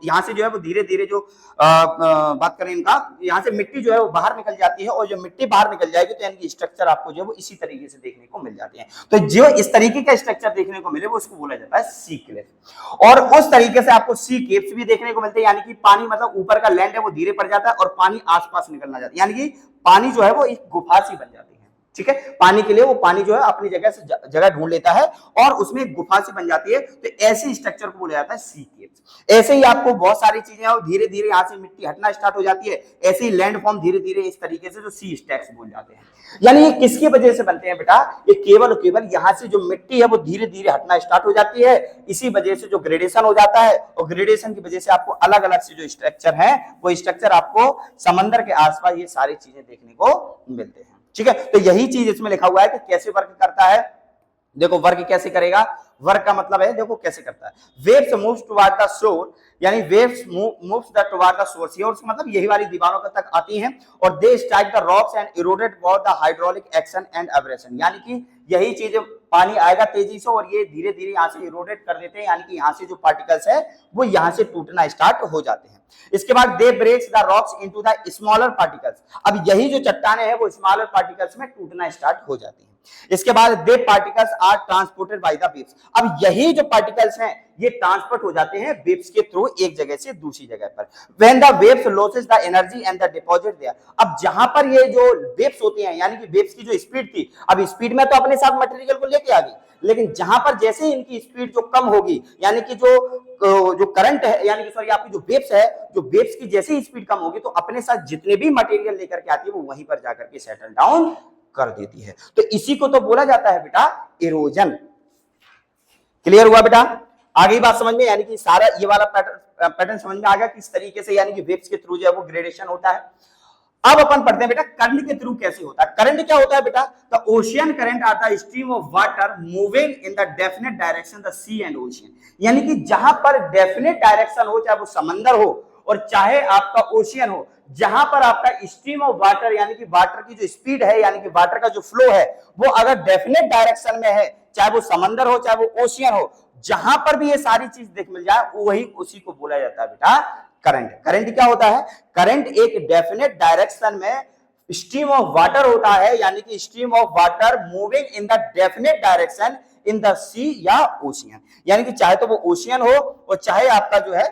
Speaker 1: यहां से जो है वो धीरे धीरे जो बात करें इनका, यहां से मिट्टी जो है वो बाहर निकल जाती है और जो मिट्टी बाहर निकल जाएगी तो यानी कि स्ट्रक्चर आपको जो है वो इसी तरीके से देखने को मिल जाते हैं। तो जो इस तरीके का स्ट्रक्चर देखने को मिले वो उसको बोला जाता है सी क्लिफ। और उस तरीके से आपको सी केव्स भी देखने को मिलते हैं, यानी कि पानी मतलब ऊपर का लैंड है वो धीरे पड़ जाता है और पानी आसपास निकलना जाता है, यानी कि पानी जो है वो एक गुफा सी बन जाती है। ठीक है, पानी के लिए वो पानी जो है अपनी जगह से जगह ढूंढ लेता है और उसमें गुफा सी बन जाती है। तो ऐसे स्ट्रक्चर को बोला जाता है सी केव्स। ऐसे ही आपको बहुत सारी चीजें और धीरे धीरे यहां से मिट्टी हटना स्टार्ट हो जाती है, ऐसे ही लैंड फॉर्म धीरे धीरे इस तरीके से जो सी स्टैक्स बोल जाते हैं। यानी ये किसकी वजह से बनते हैं बेटा, ये केवल और केवल यहाँ से जो मिट्टी है वो धीरे धीरे हटना स्टार्ट हो जाती है, इसी वजह से जो ग्रेडेशन हो जाता है और ग्रेडेशन की वजह से आपको अलग अलग से जो स्ट्रक्चर है वो स्ट्रक्चर आपको समंदर के आसपास ये सारी चीजें देखने को मिलते हैं। ठीक है, तो यही चीज इसमें लिखा हुआ है कि कैसे वर्क करता है। देखो वर्क कैसे करेगा, वर्क का मतलब है देखो कैसे करता है, waves moves toward the shore, यानी waves moves the toward the shore, शोर मतलब यही वाली दीवारों तक आती हैं और they strike the rocks and eroded by the hydraulic action and abrasion. यानी कि यही चीज, पानी आएगा तेजी से और ये धीरे धीरे यहाँ से इरोडेट कर देते हैं, यानी कि यहाँ से जो पार्टिकल्स है वो यहाँ से टूटना स्टार्ट हो जाते हैं। इसके बाद they breaks the rocks into the smaller particles, अब यही जो चट्टाने हैं वो स्मॉलर पार्टिकल्स में टूटना स्टार्ट हो जाती हैं। इसके बाद they particles are transported by the waves, अब यही जो पार्टिकल्स हैं ये ट्रांसपोर्ट हो जाते हैं वेव्स के थ्रू एक जगह से दूसरी जगह पर। When the waves losses the energy and the deposit there, अब जहां पर ये जो वेव्स होती हैं, यानी कि वेव्स की जो स्पीड थी, अब स्पीड में तो अपने साथ मटेरियल को लेके आ गई, लेकिन जहां पर जैसे इनकी स्पीड जो कम होगी, यानी कि जो करंट है, यानी कि सॉरी आपकी जो वेव्स है, जो वेव्स की जैसे ही स्पीड कम होगी तो अपने साथ जितने भी मटेरियल लेकर के आती है वो वहीं पर जाकर के सेटल डाउन कर देती है। तो इसी को तो बोला जाता है बेटा इरोजन। क्लियर हुआ बेटा, आगे बात समझ में, यानी कि सारा ये वाला पैटर्न समझ में आ गया किस तरीके से, यानी कि वेव्स के थ्रू जो है वो ग्रेडेशन होता है। अब अपन पढ़ते हैं बेटा करंट के थ्रू कैसे होता है। करंट क्या होता है बेटा, the ocean current are the stream of water moving in the definite direction the sea and ocean, यानी कि जहां पर डेफिनेट डायरेक्शन हो, चाहे वो समंदर हो और चाहे आपका ओशियन हो, जहां पर आपका स्ट्रीम ऑफ वाटर यानी कि वाटर की जो स्पीड है, यानी कि वाटर का जो फ्लो है वो अगर डेफिनेट डायरेक्शन में है, चाहे वो समंदर हो चाहे वो ओशियन हो, जहां पर भी ये सारी चीज देख मिल जाए वही उसी को बोला जाता है बेटा करंट। करंट क्या होता है, करंट एक डेफिनेट डायरेक्शन में स्ट्रीम ऑफ वाटर होता है, यानी कि stream of water moving in the definite direction in the sea या ओशियन, यानी कि चाहे तो वो ओशियन हो और चाहे आपका जो है,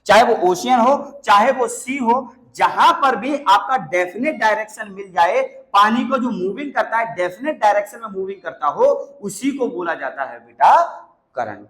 Speaker 1: चाहे वो ओशियन हो चाहे वो सी हो, जहां पर भी आपका डेफिनेट डायरेक्शन मिल जाए, पानी को जो मूविंग करता है डेफिनेट डायरेक्शन में मूविंग करता हो, उसी को बोला जाता है बेटा करंट।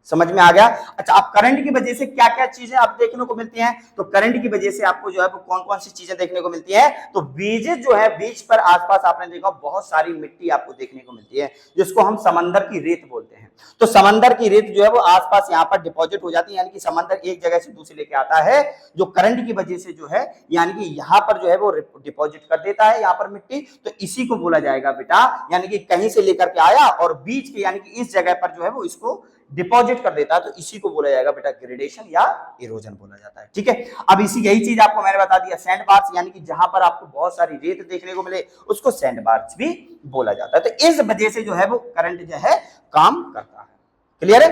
Speaker 1: समझ में आ गया। अच्छा, अब करंट की वजह से क्या क्या चीजें आप देखने को मिलती हैं, तो करंट की वजह से आपको जो है वो कौन कौन सी चीजें देखने को मिलती है, तो बीजेस जो है बीच पर आसपास आपने देखा बहुत सारी मिट्टी आपको देखने को मिलती है, जिसको हम समंदर की रेत बोलते हैं। तो समंदर की रेत जो है वो आसपास यहाँ पर डिपॉजिट हो जाती है, यानी कि समंदर एक जगह से दूसरी लेके आता है, जो करंट की वजह से जो है यानी कि यहाँ पर जो है वो डिपॉजिट कर देता है यहाँ पर मिट्टी, तो इसी को बोला जाएगा बेटा, यानी कि कहीं से लेकर के आया और बीच के यानी कि इस जगह पर जो है वो इसको डिपॉजिट कर देता है, तो इसी को बोला जाएगा बेटा ग्रेडेशन या इरोजन बोला जाता है। ठीक है, अब इसी यही चीज आपको मैंने बता दिया, सैंड बार्स, यानी कि जहां पर आपको बहुत सारी रेत देखने को मिले उसको सैंड बार्स भी बोला जाता है। तो इस वजह से जो है वो करंट जो है काम करता है। क्लियर है।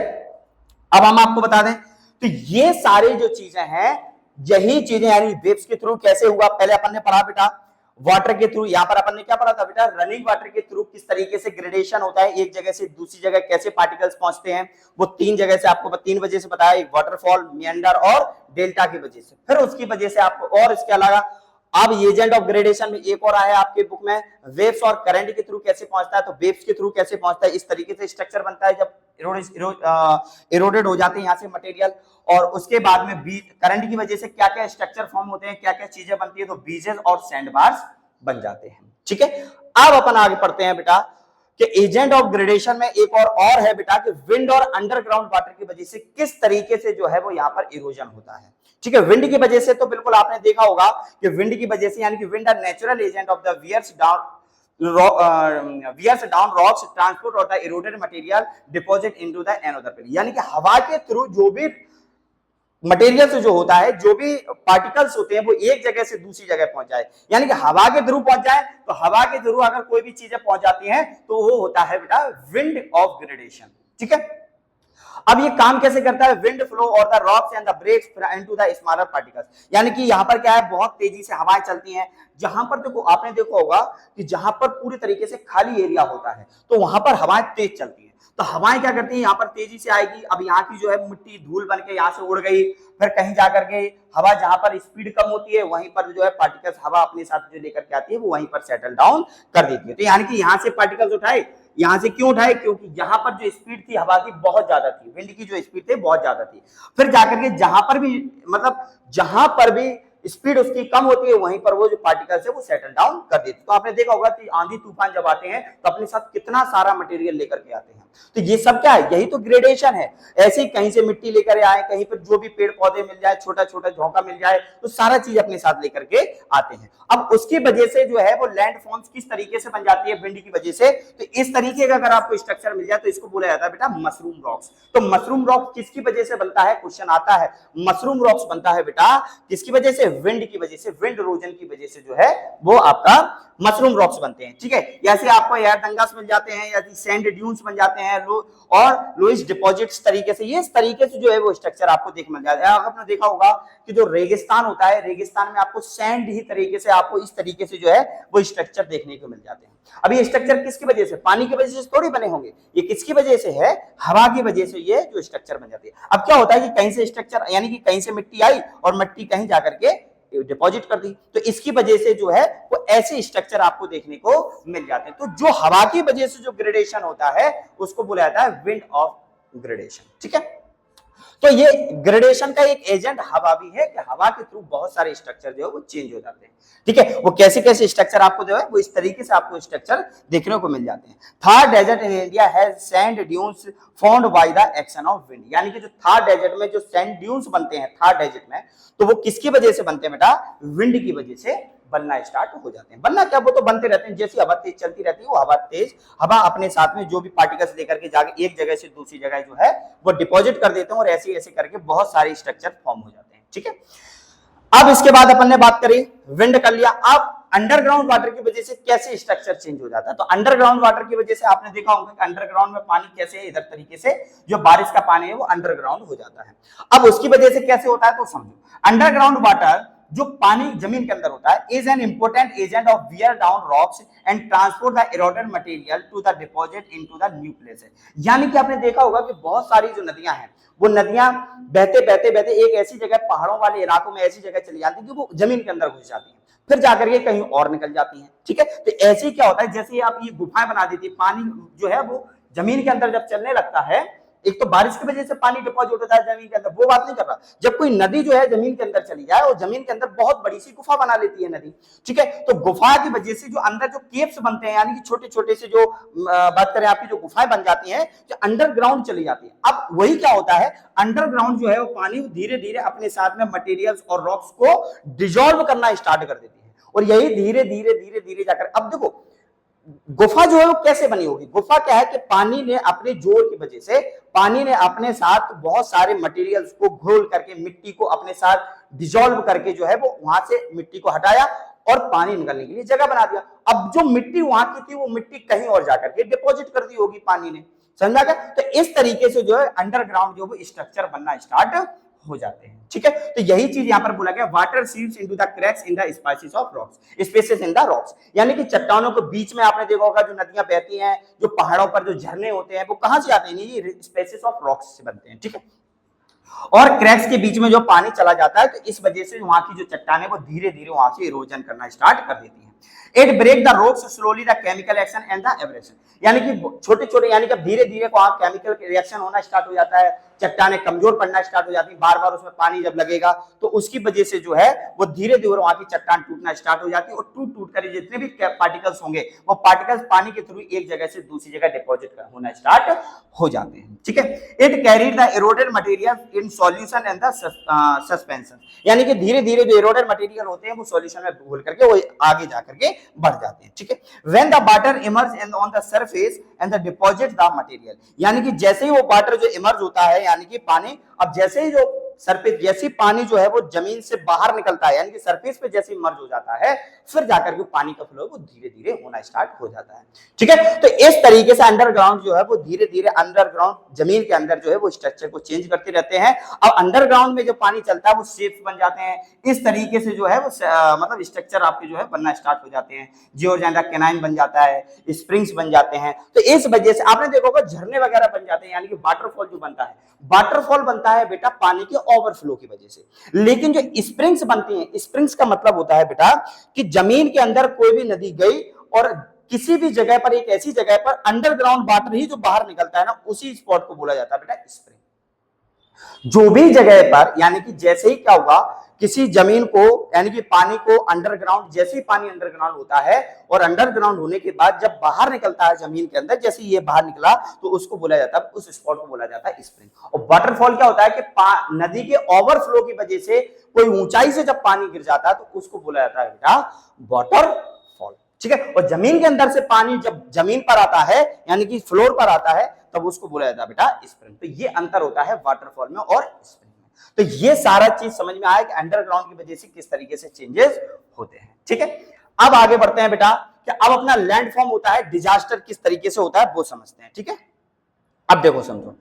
Speaker 1: अब हम आपको बता दें, तो ये सारे जो चीजें हैं, यही चीजें यानी वेव्स के थ्रू कैसे हुआ, पहले अपन ने पढ़ा बेटा वाटर के थ्रू, यहां पर अपन ने क्या पढ़ा था बेटा, रनिंग वाटर के थ्रू किस तरीके से ग्रेडेशन होता है, एक जगह से दूसरी जगह कैसे पार्टिकल्स पहुंचते हैं, वो तीन जगह से आपको तीन वजह से बताया, एक वाटरफॉल, मियंडर और डेल्टा की वजह से, फिर उसकी वजह से आपको, और इसके अलावा अब एजेंट ऑफ ग्रेडेशन में एक और आया आपके बुक में, वेव्स और करंट के थ्रू कैसे पहुंचता है, तो वेव्स के थ्रू कैसे पहुंचता है, इस तरीके से स्ट्रक्चर बनता है जब इरोडेड हो जाते हैं यहाँ से मटेरियल, और उसके बाद में करंट की वजह से क्या क्या स्ट्रक्चर फॉर्म होते हैं, क्या क्या चीजें बनती है, तो बीजेस और सैंड बार्स बन जाते हैं। ठीक है, अब अपन आगे पढ़ते हैं बेटा कि एजेंट ऑफ ग्रेडेशन में एक और है बेटा कि विंड और अंडरग्राउंड वाटर की वजह से किस तरीके से जो है वो यहाँ पर इरोजन होता है। ठीक है, विंड की वजह से तो बिल्कुल आपने देखा होगा कि विंड की वजह से, यानी कि wind are natural agent of the wears down rocks transport और the eroded material deposit into the another plane, यानी कि हवा के थ्रू जो भी मटेरियल से जो होता है, जो भी पार्टिकल्स होते हैं वो एक जगह से दूसरी जगह पहुंच जाए, यानी कि हवा के थ्रू पहुंच जाए, तो हवा के थ्रू अगर कोई भी चीजें पहुंच जाती हैं तो वो होता है बेटा विंड ऑफ ग्रेडेशन। ठीक है, अब ये काम कैसे करता है, विंड फ्लो और the rocks and the breaks into the smaller particles, यानी कि यहाँ पर क्या है, बहुत तेजी से हवाएं चलती हैं, जहां पर देखो आपने देखा होगा कि जहां पर पूरी तरीके से खाली एरिया होता है तो वहां पर हवाएं तेज चलती है, तो हवाएं क्या करती है, यहाँ पर तेजी से आएगी, अब यहाँ की जो है मिट्टी धूल बन के यहाँ से उड़ गई, फिर कहीं जाकर के हवा जहां पर स्पीड कम होती है वहीं पर जो है पार्टिकल्स हवा अपने साथ जो लेकर के आती है वो वहीं पर सेटल डाउन कर देती है, तो यानी कि यहाँ से पार्टिकल्स उठाए, यहां से क्यों उठाए, क्योंकि यहां पर जो स्पीड थी हवा की बहुत ज्यादा थी, विंड की जो स्पीड थी बहुत ज्यादा थी, फिर जाकर के जहां पर भी मतलब जहां पर भी स्पीड उसकी कम होती है वहीं पर वो जो पार्टिकल्स है वो सेटल डाउन कर देते हैं। तो आपने देखा होगा कि आंधी तूफान जब आते हैं तो अपने साथ कितना सारा मटेरियल लेकर के आते हैं, तो ये सब क्या है, यही तो ग्रेडेशन है। ऐसे ही कहीं से मिट्टी लेकर आए, कहीं पर जो भी पेड़ पौधे मिल जाए, छोटा छोटा झोंका मिल जाए, तो सारा चीज अपने साथ लेकर के आते हैं। अब उसकी वजह से जो है वो लैंड फॉर्म्स किस तरीके से बन जाती है विंड की वजह से, तो इस तरीके का अगर आपको स्ट्रक्चर मिल जाए तो इसको बोला जाता है बेटा मशरूम रॉक्स। तो मशरूम रॉक किसकी वजह से बनता है, क्वेश्चन आता है, मशरूम रॉक्स बनता है बेटा किसकी वजह से, विंड की वजह से, विंड इरोजन की वजह से जो है वो आपका मशरूम रॉक्स बनते हैं। ठीक है, जैसे आपको एयर डंगास मिल जाते हैं या सैंड ड्यून्स बन जाते हैं और लुइस डिपॉजिट्स तरीके से, ये इस तरीके से जो है वो स्ट्रक्चर आपको देख मिल जाता है। आपने देखा होगा कि जो रेगिस्तान होता है, रेगिस्तान में आपको सैंड ही तरीके से आपको इस तरीके से जो है वो स्ट्रक्चर देखने को मिल जाते हैं। अब ये स्ट्रक्चर किसकी वजह से, पानी की वजह से थोड़ी बने होंगे, ये किसकी वजह से है, हवा की वजह से ये जो स्ट्रक्चर बन जाती है। अब क्या होता है कि कहीं से स्ट्रक्चर यानी कि कहीं से मिट्टी आई और मिट्टी कहीं जाकर के डिपॉजिट कर दी, तो इसकी वजह से जो है वो ऐसे स्ट्रक्चर आपको देखने को मिल जाते हैं। तो जो हवा की वजह से जो ग्रेडेशन होता है उसको बोला जाता है विंड ऑफ ग्रेडेशन। ठीक है, तो ये ग्रेडेशन का एक एजेंट हवा भी है कि हवा के थ्रू बहुत सारे स्ट्रक्चर जो है वो चेंज हो जाते हैं। ठीक है, वो कैसे कैसे स्ट्रक्चर आपको जो है वो इस तरीके से आपको स्ट्रक्चर देखने को मिल जाते हैं। Thar desert in India has sand dunes formed by the action of wind, यानी कि जो थार डेजर्ट में जो सैंड ड्यून्स बनते हैं थार डेजर्ट में, तो वो किसकी वजह से बनते हैं बेटा, विंड की वजह से बनना स्टार्ट हो जाते हैं। बनना क्या, वो तो बनते रहते हैं, जैसी हवा तेज चलती रहती है वो हवा अपने साथ में जो भी पार्टिकल्स लेकर के जाके एक जगह से दूसरी जगह जो है वो डिपॉजिट कर देते हैं और ऐसे ऐसे करके बहुत सारे स्ट्रक्चर फॉर्म हो जाते हैं। ठीक है, अब इसके बाद अपन ने बात करी, विंड कर लिया। अब अंडरग्राउंड वाटर की वजह से कैसे स्ट्रक्चर चेंज हो जाता है, तो अंडरग्राउंड वाटर की वजह से आपने देखा होगा कि अंडरग्राउंड में पानी कैसे है, इधर तरीके से जो बारिश का पानी है वो अंडरग्राउंड हो जाता है। अब उसकी वजह से कैसे होता है तो समझो, अंडरग्राउंड वाटर जो पानी जमीन के अंदर होता है is an important agent of wear down rocks and transport the eroded material to the deposit into the new places. यानी कि आपने देखा होगा कि बहुत सारी जो नदियां हैं वो नदियां बहते बहते बहते एक ऐसी जगह पहाड़ों वाले इलाकों में ऐसी जगह चली जाती है कि वो जमीन के अंदर घुस जाती है, फिर जाकर के कहीं और निकल जाती है। ठीक है, तो ऐसे ही क्या होता है, जैसे आप ये गुफाएं बना देती है, पानी जो है वो जमीन के अंदर जब चलने लगता है एक तो बारिश की वजह से पानी डिपॉजिट होता है जमीन के अंदर, वो बात नहीं कर रहा। जब कोई नदी जो है जमीन के अंदर चली जाए और जमीन के अंदर बहुत बड़ी सी गुफा बना लेती है नदी, ठीक है, तो गुफा की वजह से जो अंदर जो केव्स बनते हैं, यानी कि छोटे छोटे से जो बात करें आपकी जो गुफाएं बन जाती हैं, जो अंडरग्राउंड चली जाती है। अब वही क्या होता है, अंडरग्राउंड जो है वो पानी धीरे धीरे अपने साथ में मटेरियल्स और रॉक्स को डिसॉल्व करना स्टार्ट कर देती है, और यही धीरे धीरे धीरे धीरे जाकर, अब देखो गुफा जो है वो कैसे बनी होगी। गुफा क्या है कि पानी ने अपने जोर की वजह से, पानी ने अपने साथ बहुत सारे मटेरियल्स को घोल करके, मिट्टी को अपने साथ डिसॉल्व करके जो है वो वहां से मिट्टी को हटाया और पानी निकलने के लिए जगह बना दिया। अब जो मिट्टी वहां की थी वो मिट्टी कहीं और जाकर के डिपॉजिट कर दी होगी पानी ने, समझा क्या। तो इस तरीके से जो है अंडरग्राउंड जो है स्ट्रक्चर बनना स्टार्ट हो जाते हैं, ठीक है। तो यही चीज यहां पर बोला गया, water sieves into the cracks in the spaces of rocks, spaces in the rocks, यानी कि चट्टानों के बीच में आपने देखा होगा जो नदियां बहती हैं, जो पहाड़ों पर जो झरने होते हैं, वो कहां से आते हैं, ये स्पेसेस ऑफ रॉक्स से बनते हैं, ठीक है। और क्रैक्स के बीच में जो पानी चला जाता है, तो इस वजह से वहां की जो चट्टान है वो धीरे धीरे वहां से इरोजन करना स्टार्ट कर देती है। It break the rocks slowly the chemical action and the abrasion, यानी कि छोटे छोटे, यानी कि धीरे धीरे वहां केमिकल रिएक्शन होना स्टार्ट हो जाता है, चट्टानें कमजोर पड़ना स्टार्ट हो जाती है, बार बार उसमें पानी जब लगेगा तो उसकी वजह से जो है वो धीरे धीरे वहां की चट्टान टूटना स्टार्ट हो जाती है, और टूट टूट कर जितने भी पार्टिकल्स होंगे वो पार्टिकल्स पानी के थ्रू एक जगह से दूसरी जगह डिपॉजिट होना स्टार्ट हो जाते हैं, ठीक है। It carried the eroded material in solution and the suspension, यानी कि धीरे धीरे जो इरोडेड मटेरियल होते हैं वो सॉल्यूशन में घुल करके वो आगे जाकर के बढ़ जाते हैं, ठीक है। When the water emerge and on the surface and the deposit the material, यानी कि जैसे ही वो वाटर जो इमर्ज होता है, यानी कि पानी, अब जैसे ही जो सरफेस, जैसे पानी जो है वो जमीन से बाहर निकलता है, यानी कि सरफेस पे जैसे मर्ज हो जाता है, फिर जाकर के पानी का फ्लो वो धीरे धीरे होना स्टार्ट हो जाता है, ठीक है। तो इस तरीके से अंडरग्राउंड जो है वो धीरे धीरे अंडरग्राउंड जमीन के अंदर जो है वो स्ट्रक्चर को चेंज करते रहते हैं। अब अंडरग्राउंड में जो पानी चलता है वो शेप्स बन जाते हैं, इस तरीके से जो है वो मतलब स्ट्रक्चर आपके जो है बनना स्टार्ट हो जाते हैं, जियोजेंडा कैनाइन बन जाता है, स्प्रिंग्स बन जाते हैं। तो इस वजह से आपने देखा होगा झरने वगैरह बन जाते हैं, यानी कि वाटरफॉल जो बनता है, वाटरफॉल बनता है बेटा पानी के ओवरफ्लो की वजह से। लेकिन जो स्प्रिंग्स बनती हैं, स्प्रिंग्स का मतलब होता है बेटा कि जमीन के अंदर कोई भी नदी गई और किसी भी जगह पर, एक ऐसी जगह पर अंडरग्राउंड वाटर ही जो बाहर निकलता है ना, उसी स्पॉट को बोला जाता है बेटा स्प्रिंग। जो भी जगह पर, यानी कि जैसे ही क्या होगा, किसी जमीन को, यानी कि पानी को अंडरग्राउंड, जैसे ही पानी अंडरग्राउंड होता है और अंडरग्राउंड होने के बाद जब बाहर निकलता है जमीन के अंदर, जैसे ये बाहर निकला तो उसको बोला जाता है, उस स्पॉट को बोला जाता है स्प्रिंग। और वाटरफॉल क्या होता है कि नदी के ओवरफ्लो की वजह से कोई ऊंचाई से जब पानी गिर जाता है तो उसको बोला जाता है बेटा वाटरफॉल, ठीक है। और जमीन के अंदर से पानी जब जमीन पर आता है, यानी कि फ्लोर पर आता है, तब उसको बोला जाता है बेटा स्प्रिंग। तो ये अंतर होता है वाटरफॉल में और स्प्रिंग में। तो ये सारा चीज समझ में आया कि अंडरग्राउंड की वजह से किस तरीके से चेंजेस होते हैं, ठीक है। अब आगे बढ़ते हैं बेटा कि अब अपना लैंडफॉर्म होता है, डिजास्टर किस तरीके से होता है वो समझते हैं, ठीक है। अब देखो समझो,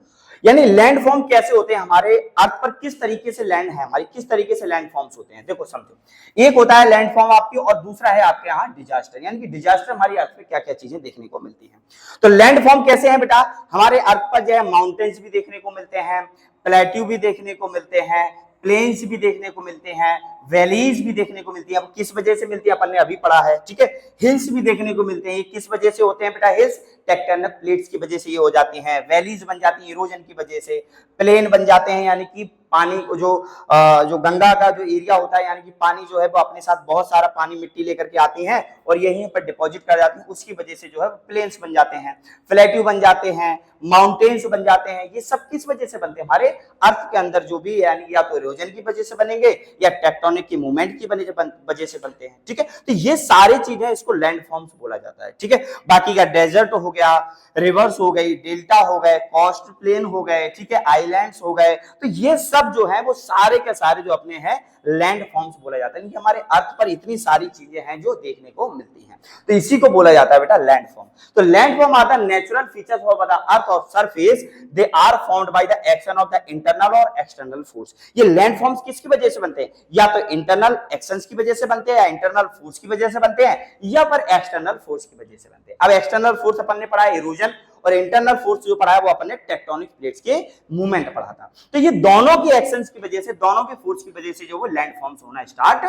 Speaker 1: यानी लैंडफॉर्म कैसे होते हैं हमारे अर्थ पर, किस तरीके से लैंड है हमारी, किस तरीके से लैंडफॉर्म्स होते हैं। देखो समझो, एक होता है लैंडफॉर्म आपकी और दूसरा है आपके यहाँ डिजास्टर, यानी कि डिजास्टर हमारी अर्थ पे क्या क्या चीजें देखने को मिलती हैं। तो लैंडफॉर्म कैसे है बेटा, हमारे अर्थ पर जो है माउंटेन्स भी देखने को मिलते हैं, प्लेट्यू भी देखने को मिलते हैं, प्लेन्स भी देखने को मिलते हैं, वैलीज भी देखने को मिलती है। अब किस वजह से मिलती है अपन ने अभी पढ़ा है, ठीक है। हिल्स भी देखने को मिलते हैं, किस वजह से होते हैं बेटा, हिल्स टेक्टोनिक प्लेट्स की वजह से ये हो जाती हैं। वैलीज बन जाती है इरोजन की वजह से, प्लेन बन जाते हैं, यानी कि पानी को जो गंगा का जो एरिया होता है, यानी कि पानी जो है वो अपने साथ बहुत सारा पानी मिट्टी लेकर के आती है और यहीं पर डिपॉजिट कर जाती है, उसकी वजह से जो है प्लेन्स बन जाते हैं, प्लेट्यू बन जाते हैं, माउंटेन्स बन जाते हैं। ये सब किस वजह से बनते हैं, हमारे अर्थ के अंदर जो भी, यानी या तो इरोजन की वजह से बनेंगे या टेक्टोनिक की मूवमेंट की वजह से बनते हैं, ठीक है। तो ये सारी चीजें, इसको लैंडफॉर्म्स बोला जाता है, ठीक है। बाकी का डेजर्ट हो गया, रिवर्स हो गई, डेल्टा हो गए, कोस्ट प्लेन हो गए, ठीक है, आइलैंड्स हो गए, तो ये सब जो है वो सारे के सारे जो अपने हैं लैंडफॉर्म्स बोला जाता है। हमारे अर्थ पर इतनी सारी चीजें हैं जो देखने को मिलती हैं, तो इसी को बोला जाता है बेटा लैंडफॉर्म। तो लैंडफॉर्म आता है natural features of the earth और surface, they are formed by the action of the internal और एक्सटर्नल फोर्स। ये लैंडफॉर्म्स किसकी वजह से बनते हैं, या तो इंटरनल एक्शंस की वजह से बनते हैं, या इंटरनल फोर्स की वजह से बनते हैं, या फिर एक्सटर्नल फोर्स की वजह से बनते हैं। अब एक्सटर्नल फोर्स अपन ने पढ़ा है इरोजन, और इंटरनल फोर्स जो पढ़ा है वो अपन ने टेक्टोनिक प्लेट्स के मूवमेंट पढ़ा था। तो ये दोनों की एक्शंस की वजह से, दोनों के फोर्स की वजह से जो वो लैंडफॉर्म्स होना स्टार्ट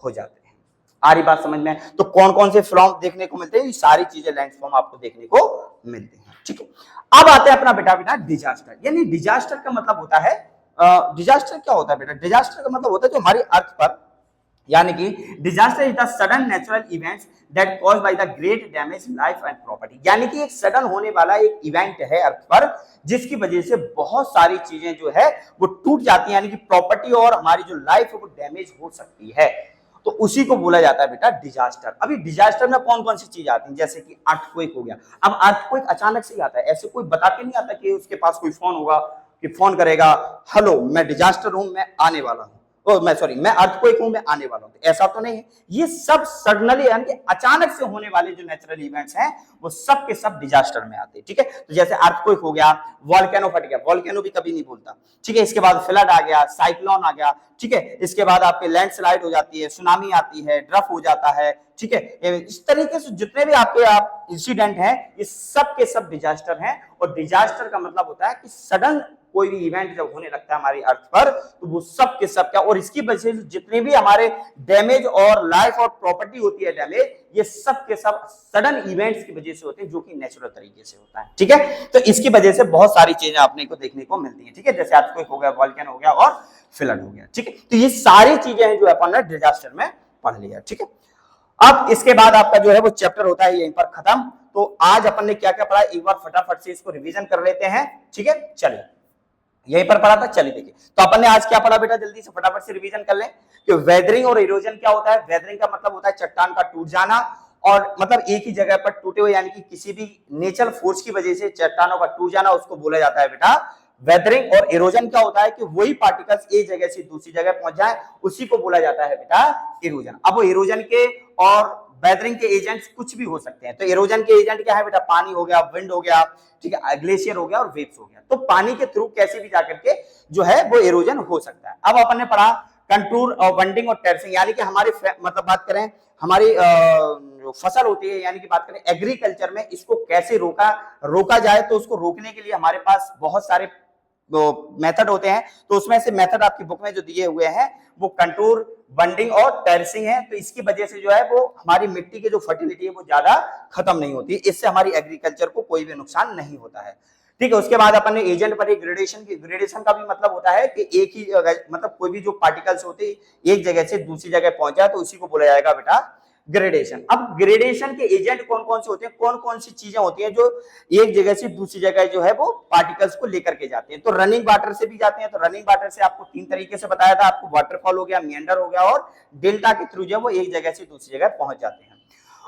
Speaker 1: हो जाते हैं। आ रही बात समझ में? तो कौन कौन से फॉर्म देखने को मिलते हैं, ये सारी चीजें लैंडफॉर्म आपको देखने को मिलते हैं। ठीक है। अब आते हैं अपना बेटा डिजास्टर, यानी डिजास्टर का मतलब होता है, डिजास्टर क्या होता है बेटा? डिजास्टर का मतलब होता है जो हमारी अर्थ पर, यानी कि disaster is the sudden natural events that caused by the great damage life and property, यानी कि एक सडन होने वाला एक इवेंट है अर्थ पर जिसकी वजह से बहुत सारी चीजें जो है वो टूट जाती हैं, यानी कि प्रॉपर्टी और हमारी जो लाइफ है वो डैमेज हो सकती है, तो उसी को बोला जाता है बेटा डिजास्टर। अभी डिजास्टर में कौन कौन सी चीज आती है, जैसे कि अर्थक्वेक हो गया। अब अर्थक्वेक अचानक से ही आता है, ऐसे कोई बता के नहीं आता कि उसके पास कोई फोन होगा कि फोन करेगा, हेलो मैं डिजास्टर हूं, मैं आने वाला हूं, मैं अर्थक्वेक हूं, मैं आने वाला हूं, तो ऐसा तो नहीं है। ये सब सडनली यानी कि अचानक से होने वाले जो नेचुरल इवेंट्स हैं वो सब के सब डिजास्टर में आते हैं, ठीक है। तो जैसे अर्थक्वेक हो गया, वोल्केनो फट गया, वोल्केनो भी कभी नहीं बोलता, ठीक है। इसके बाद फ्लड आ गया, साइक्लोन आ गया, ठीक है। इसके बाद आपके लैंडस्लाइड हो जाती है, सुनामी आती है, ड्रफ हो जाता है, ठीक है। इस तरीके से जितने भी आप इंसिडेंट हैं ये सब के सब डिजास्टर हैं, और डिजास्टर का मतलब होता है कि सडन कोई भी इवेंट जब होने लगता है हमारी अर्थ पर तो वो सब के सब क्या, और इसकी वजह से जितने भी हमारे डैमेज और लाइफ और प्रॉपर्टी होती है डैमेज, ये सब के सब सडन इवेंट्स की वजह से होते हैं जो कि नेचुरल तरीके से होता है, ठीक है। तो इसकी वजह से बहुत सारी चीजें आपने को देखने को मिलती है, ठीक है। जैसे अर्थक्वेक हो गया, वोल्केनो हो गया और फ्लड हो गया, ठीक है। तो ये सारी चीजें हैं जो अपन ने डिजास्टर में पढ़ लिया, ठीक है। अब इसके बाद आपका जो है वो चैप्टर होता है यहीं पर खत्म। तो आज अपन ने क्या क्या पढ़ा, एक बार फटाफट से इसको रिवीजन कर लेते हैं, ठीक है। चलिए, यहीं पर पढ़ा था, चलिए देखिए। तो अपन ने आज क्या पढ़ा बेटा, जल्दी से फटाफट से रिवीजन कर लें कि वेदरिंग और इरोजन क्या होता है। वेदरिंग का मतलब होता है चट्टान का टूट जाना, और मतलब एक ही जगह पर टूटे हुए, यानी कि किसी भी नेचुरल फोर्स की वजह से चट्टानों का टूट जाना, उसको बोला जाता है बेटा वेदरिंग। और इरोजन क्या होता है कि वही पार्टिकल्स एक जगह से दूसरी जगह पहुंच जाए, उसी को बोला जाता है बेटा इरोजन। अब वो इरोजन के और वेदरिंग के एजेंट्स कुछ भी हो सकते हैं। तो इरोजन के एजेंट क्या है बेटा, पानी हो गया, विंड हो गया, ठीक है, ग्लेशियर हो गया और वेव्स हो गया। तो पानी के थ्रू कैसे भी जाकर के जो है वो इरोजन हो सकता है। अब अपन ने पढ़ा कंटूर और बंडिंग और टेरसिंग, यानी कि हमारे मतलब बात करें हमारी जो फसल होती है, यानी कि बात करें एग्रीकल्चर में, इसको कैसे रोका जाए। तो उसको रोकने के लिए हमारे पास बहुत सारे मेथड होते हैं। तो उसमें से मेथड आपकी बुक में जो दिए हुए हैं वो कंटूर, बंडिंग और टेरसिंग है। तो इसकी वजह से जो है वो हमारी मिट्टी की जो फर्टिलिटी है वो ज्यादा खत्म नहीं होती, इससे हमारी एग्रीकल्चर को कोई भी नुकसान नहीं होता है, ठीक है। उसके बाद अपन ने एजेंट पर एक ग्रेडेशन का भी मतलब होता है कि एक ही मतलब कोई भी जो पार्टिकल्स होते एक जगह से दूसरी जगह पहुंचा तो उसी को बोला जाएगा बेटा ग्रेडेशन। अब ग्रेडेशन के एजेंट कौन कौन से होते हैं, कौन कौन सी चीजें होती हैं जो एक जगह से दूसरी जगह जो है वो पार्टिकल्स को लेकर के जाते हैं। तो रनिंग वाटर से भी जाते हैं। तो रनिंग वाटर से आपको तीन तरीके से बताया था, आपको वाटरफॉल हो गया, मिएंडर हो गया और डेल्टा के थ्रू जो है वो एक जगह से दूसरी जगह पहुंच जाते हैं।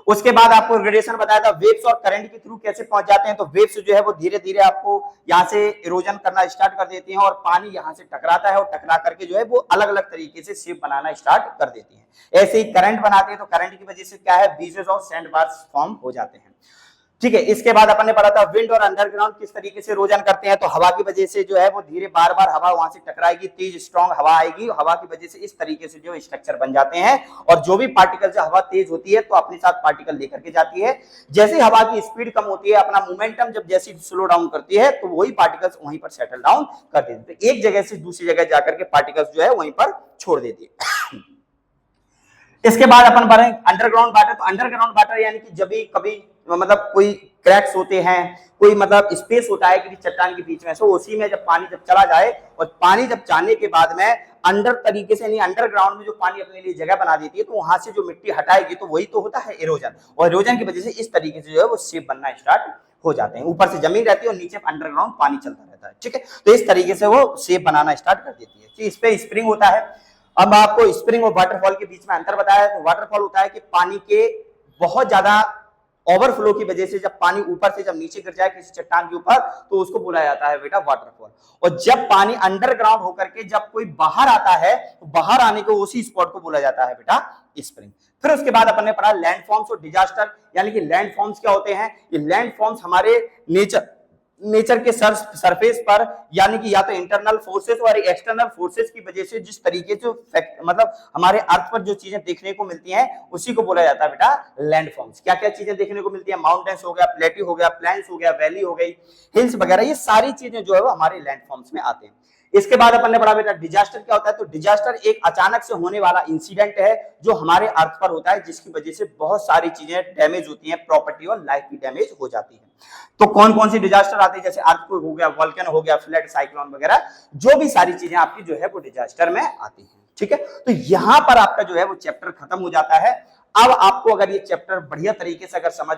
Speaker 1: उसके बाद आपको ग्रेडेशन बताया था वेव्स और करंट के थ्रू कैसे पहुंच जाते हैं। तो वेव्स जो है वो धीरे धीरे आपको यहाँ से इरोजन करना स्टार्ट कर देती हैं और पानी यहाँ से टकराता है और टकरा करके जो है वो अलग अलग तरीके से शेप बनाना स्टार्ट कर देती है। ऐसे ही करंट बनाते हैं, तो करंट की वजह से क्या है, बीजेस और सैंड बार्स फॉर्म हो जाते हैं, ठीक है। इसके बाद अपन ने पढ़ा था विंड और अंडरग्राउंड किस तरीके से इरोजन करते हैं। तो हवा की वजह से जो है वो धीरे बार बार हवा वहां से टकराएगी, तेज स्ट्रॉन्ग हवा आएगी, हवा की वजह से इस तरीके से जो स्ट्रक्चर बन जाते हैं। और जो भी पार्टिकल से हवा तेज होती है तो अपने साथ पार्टिकल लेकर के जाती है। जैसे हवा की स्पीड कम होती है, अपना मोमेंटम जब जैसे स्लो डाउन करती है तो वही पार्टिकल्स वहीं पर सेटल डाउन कर देते हैं। तो एक जगह से दूसरी जगह जाकर के पार्टिकल्स जो है वहीं पर छोड़ देती है। इसके बाद अपन पढ़े अंडरग्राउंड वाटर। तो अंडरग्राउंड वाटर यानी कि जब भी कभी मतलब कोई क्रैक्स होते हैं, कोई मतलब स्पेस होता है कि चट्टान के बीच में, सो उसी में जब पानी जब चला जाए और पानी जब जाने के बाद में अंडर तरीके से नहीं अंडरग्राउंड में जो पानी अपने लिए जगह बना देती है तो वहां से जो मिट्टी हटाएगी तो वही तो होता है इरोजन। और इरोजन की वजह से इस तरीके से जो है वो शेप बनना स्टार्ट हो जाते हैं। ऊपर से जमीन रहती है और नीचे अंडरग्राउंड पानी चलता रहता है, ठीक है। तो इस तरीके से वो शेप बनाना स्टार्ट कर देती है। तो इस पे स्प्रिंग होता है। अब आपको स्प्रिंग और वाटरफॉल के बीच में अंतर बताया। तो वाटरफॉल होता है कि पानी के बहुत ज्यादा ओवरफ्लो की वजह से जब पानी ऊपर से जब नीचे गिर जाए किसी चट्टान के ऊपर तो उसको बोला जाता है बेटा वाटरफॉल। और जब पानी अंडरग्राउंड होकर के जब कोई बाहर आता है तो बाहर आने को उसी स्पॉट को बोला जाता है बेटा स्प्रिंग। फिर उसके बाद अपन ने पढ़ा लैंडफॉर्म्स और डिजास्टर। यानी कि लैंडफॉर्म्स क्या होते हैं, ये लैंडफॉर्म्स हमारे नेचर के सरफेस पर, यानी कि या तो इंटरनल फोर्सेस और एक्सटर्नल फोर्सेस की वजह से जिस तरीके से मतलब हमारे अर्थ पर जो चीजें देखने को मिलती हैं उसी को बोला जाता है बेटा लैंडफॉर्म्स। क्या क्या चीजें देखने को मिलती है, माउंटेन्स हो गया, प्लेट्यू हो गया, प्लेन्स हो गया, वैली हो गई, हिल्स वगैरह, ये सारी चीजें जो है वो हमारे लैंडफॉर्म्स में आते हैं। इसके बाद अपन ने पढ़ा बेटा डिजास्टर क्या होता है। तो डिजास्टर एक अचानक से होने वाला इंसिडेंट है जो हमारे अर्थ पर होता है, जिसकी वजह से बहुत सारी चीजें डैमेज होती हैं, प्रॉपर्टी और लाइफ की डैमेज हो जाती है। तो कौन कौन सी डिजास्टर आती है, जैसे अर्थक्वेक हो गया, वोल्केनो हो गया, फ्लड, साइक्लोन वगैरह, जो भी सारी चीजें आपकी जो है वो डिजास्टर में आती हैं। ठीक है, तो यहां पर आपका जो है वो चैप्टर खत्म हो जाता है। अब आपको अगर ये चैप्टर बढ़िया तरीके से अगर समझ